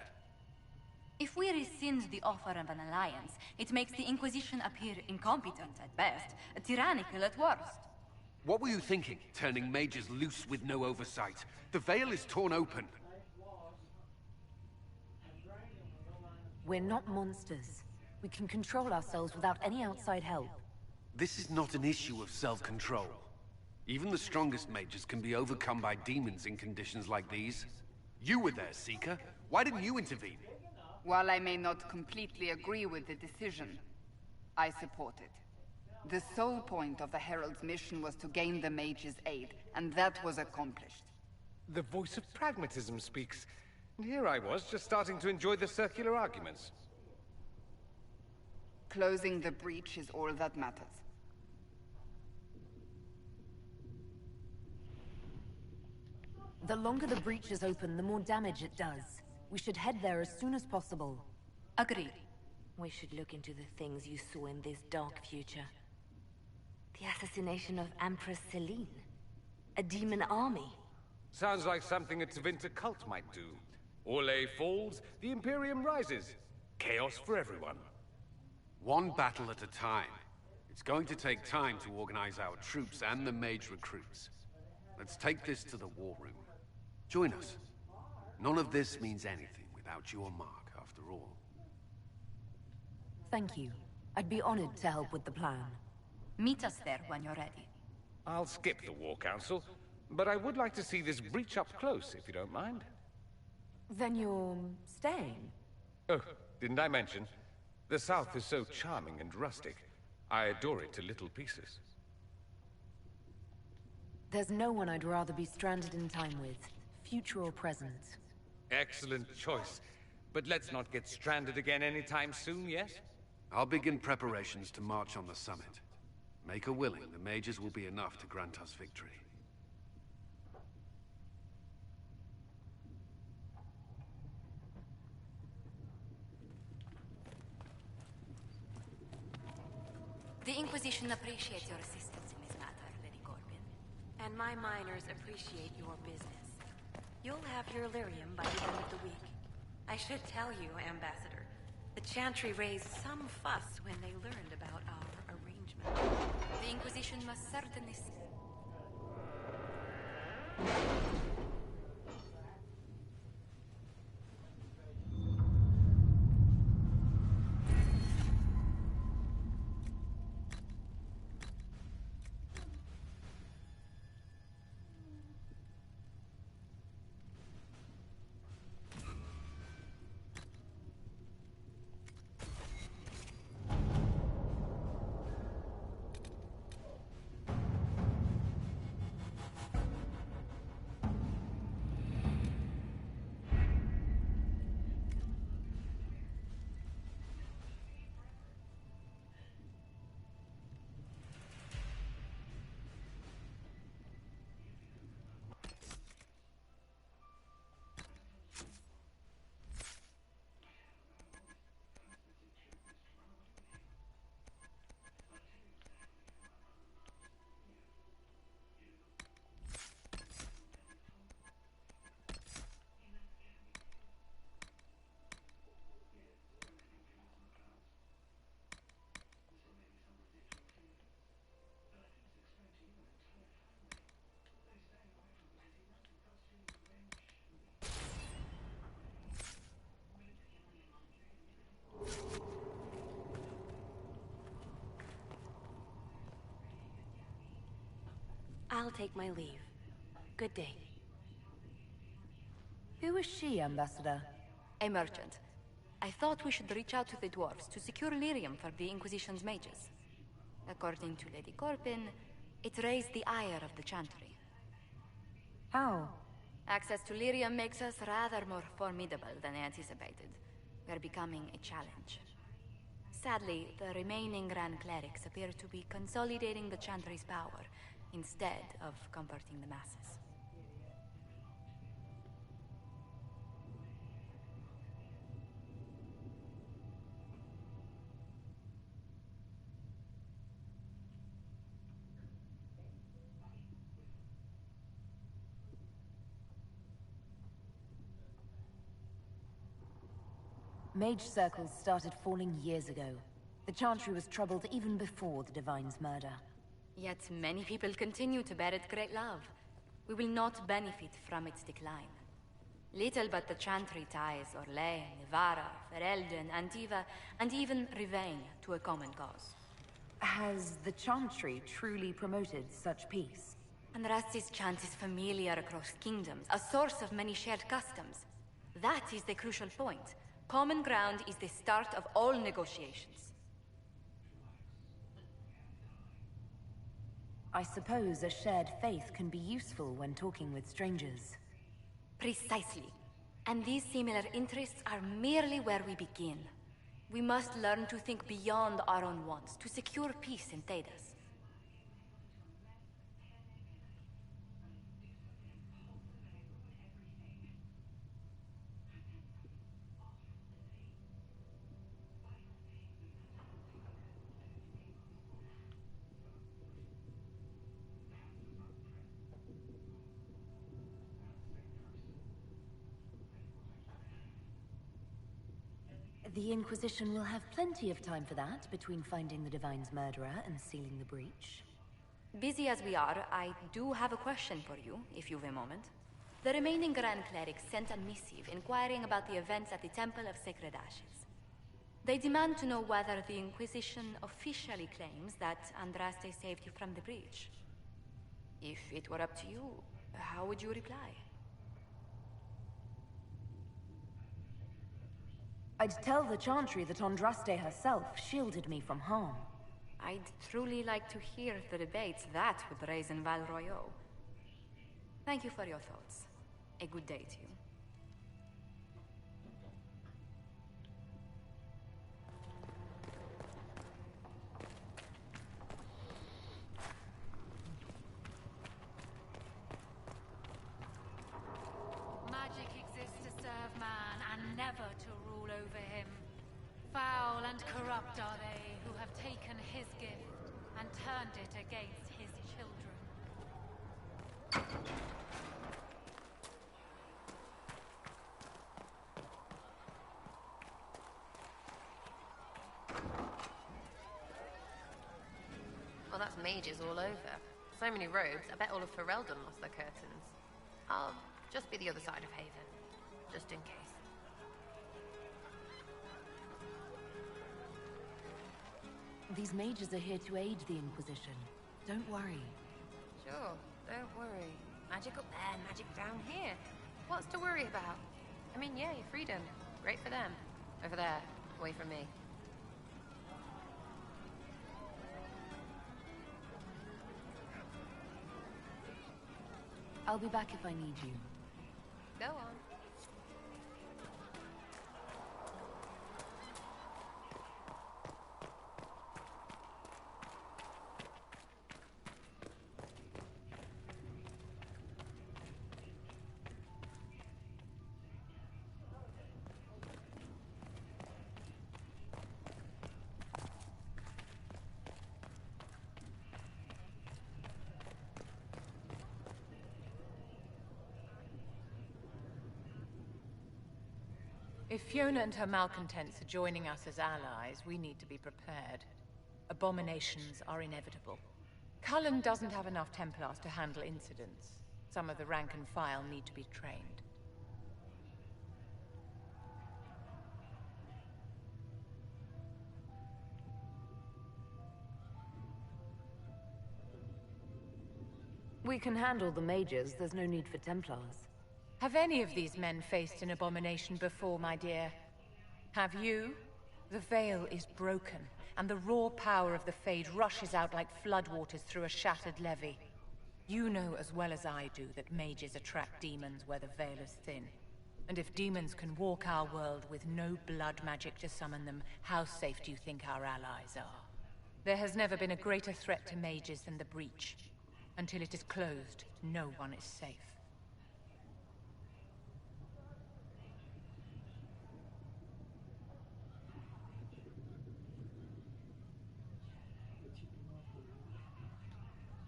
Speaker 9: If we rescind the offer of an alliance, it makes the Inquisition appear incompetent at best, tyrannical at worst.
Speaker 10: What were you thinking, turning mages loose with no oversight? The veil is torn open.
Speaker 3: We're not monsters. We can control ourselves without any outside help.
Speaker 10: This is not an issue of self-control. Even the strongest mages can be overcome by demons in conditions like these. You were there, Seeker. Why didn't you intervene?
Speaker 11: While I may not completely agree with the decision, I support it. The sole point of the Herald's mission was to gain the mage's aid, and that was accomplished.
Speaker 12: The voice of pragmatism speaks. And here I was, just starting to enjoy the circular arguments.
Speaker 11: Closing the breach is all that matters.
Speaker 3: The longer the breach is open, the more damage it does. We should head there as soon as possible.
Speaker 9: Agreed.
Speaker 6: We should look into the things you saw in this dark future. The assassination of Empress Celine. A demon army.
Speaker 12: Sounds like something a Tevinter cult might do. Orlais falls, the Imperium rises. Chaos for everyone.
Speaker 10: One battle at a time. It's going to take time to organize our troops and the mage recruits. Let's take this to the war room. Join us. None of this means anything without your mark, after all.
Speaker 3: Thank you. I'd be honored to help with the plan.
Speaker 9: Meet us there when you're ready.
Speaker 12: I'll skip the War Council, but I would like to see this breach up close, if you don't mind.
Speaker 3: Then you're staying?
Speaker 12: Oh, didn't I mention? The South is so charming and rustic. I adore it to little pieces.
Speaker 3: There's no one I'd rather be stranded in time with, future or present.
Speaker 12: Excellent choice. But let's not get stranded again anytime soon, yes?
Speaker 10: I'll begin preparations to march on the summit. Make her willing, the mages will be enough to grant us victory.
Speaker 9: The Inquisition appreciates your assistance in this matter, Lady Corbin.
Speaker 2: And my miners appreciate your business. You'll have your lyrium by the end of the week. I should tell you, Ambassador, the Chantry raised some fuss when they learned about our arrangement.
Speaker 9: The Inquisition must certainly see.
Speaker 6: I'll take my leave. Good day.
Speaker 3: Who is she, Ambassador?
Speaker 9: A merchant. I thought we should reach out to the dwarves to secure lyrium for the Inquisition's mages. According to Lady Corpin, it raised the ire of the Chantry.
Speaker 3: How?
Speaker 9: Access to lyrium makes us rather more formidable than anticipated. We're becoming a challenge. Sadly, the remaining Grand Clerics appear to be consolidating the Chantry's power, instead of comforting the masses.
Speaker 3: Mage circles started falling years ago. The Chantry was troubled even before the Divine's murder.
Speaker 9: Yet many people continue to bear it great love. We will not benefit from its decline. Little but the Chantry ties Orlais, Nevarra, Ferelden, Antiva, and even Rivain to a common cause.
Speaker 3: Has the Chantry truly promoted such peace?
Speaker 9: Andraste's chant is familiar across kingdoms, a source of many shared customs. That is the crucial point. Common ground is the start of all negotiations.
Speaker 3: I suppose a shared faith can be useful when talking with strangers.
Speaker 9: Precisely. And these similar interests are merely where we begin. We must learn to think beyond our own wants to secure peace in Thedas.
Speaker 3: The Inquisition will have plenty of time for that, between finding the Divine's murderer and sealing the breach.
Speaker 9: Busy as we are, I do have a question for you, if you've a moment. The remaining Grand Clerics sent a missive inquiring about the events at the Temple of Sacred Ashes. They demand to know whether the Inquisition officially claims that Andraste saved you from the breach. If it were up to you, how would you reply?
Speaker 3: I'd tell the Chantry that Andraste herself shielded me from harm.
Speaker 9: I'd truly like to hear the debates that would raise in Val Royeaux. Thank you for your thoughts. A good day to you.
Speaker 8: Magic exists to serve man and never to rule over him. Foul and corrupt are they who have taken his gift and turned it against his children.
Speaker 2: Well, that's mages all over. So many robes, I bet all of Ferelden lost their curtains. I'll just be the other side of Haven, just in case.
Speaker 3: These mages are here to aid the Inquisition. Don't worry.
Speaker 2: Sure, don't worry. Magic up there, magic down here. What's to worry about? I mean, yay, freedom. Great for them. Over there, away from me.
Speaker 3: I'll be back if I need you.
Speaker 2: Go on.
Speaker 1: If Fiona and her malcontents are joining us as allies, we need to be prepared. Abominations are inevitable. Cullen doesn't have enough Templars to handle incidents. Some of the rank and file need to be trained.
Speaker 3: We can handle the mages. There's no need for Templars.
Speaker 8: Have any of these men faced an abomination before, my dear? Have you? The veil is broken, and the raw power of the Fade rushes out like floodwaters through a shattered levee. You know as well as I do that mages attract demons where the veil is thin. And if demons can walk our world with no blood magic to summon them, how safe do you think our allies are? There has never been a greater threat to mages than the Breach. Until it is closed, no one is safe.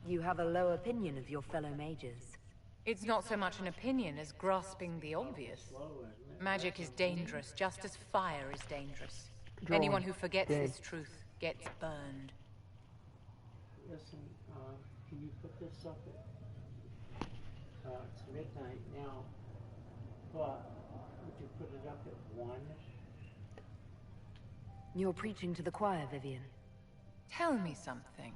Speaker 3: You have a low opinion of your fellow mages.
Speaker 8: It's not so much an opinion as grasping the obvious. Magic is dangerous, just as fire is dangerous. Anyone who forgets this truth gets burned.
Speaker 21: Listen, can you put this up at, it's midnight now, but would you put it up at 1?
Speaker 3: You're preaching to the choir, Vivian.
Speaker 8: Tell me something.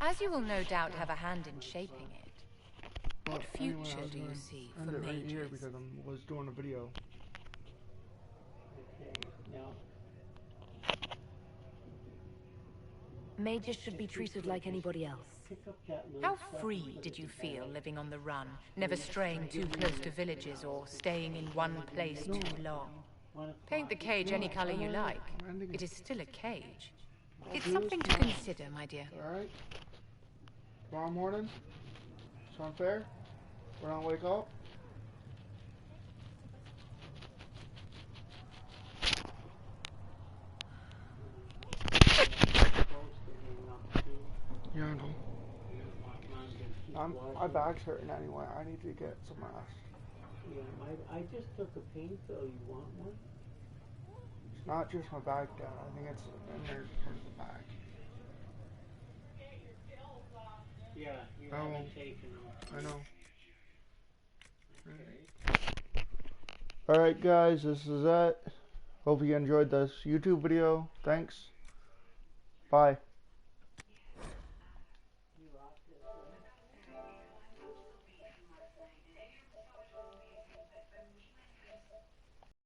Speaker 8: As you will no doubt have a hand in shaping it, what future do you see for mages?
Speaker 22: Right here because I was doing a video.
Speaker 21: Okay, now.
Speaker 3: Mages should be treated like anybody else.
Speaker 8: How free did you feel living on the run, never straying too close to villages or staying in one place too long? Paint the cage any color you like. It is still a cage. It's something to consider, my dear.
Speaker 22: Alright. Tomorrow morning? Sound fair? We're gonna wake up? Yeah, I know. My back's hurting anyway. I need to get some rest.
Speaker 21: Yeah, I just took a pain pill. You want one?
Speaker 22: It's not just my back, Dad. I think it's in there from the back.
Speaker 21: Yeah, you haven't taken them.
Speaker 22: I know. Alright guys, this is it. Hope you enjoyed this YouTube video. Thanks. Bye.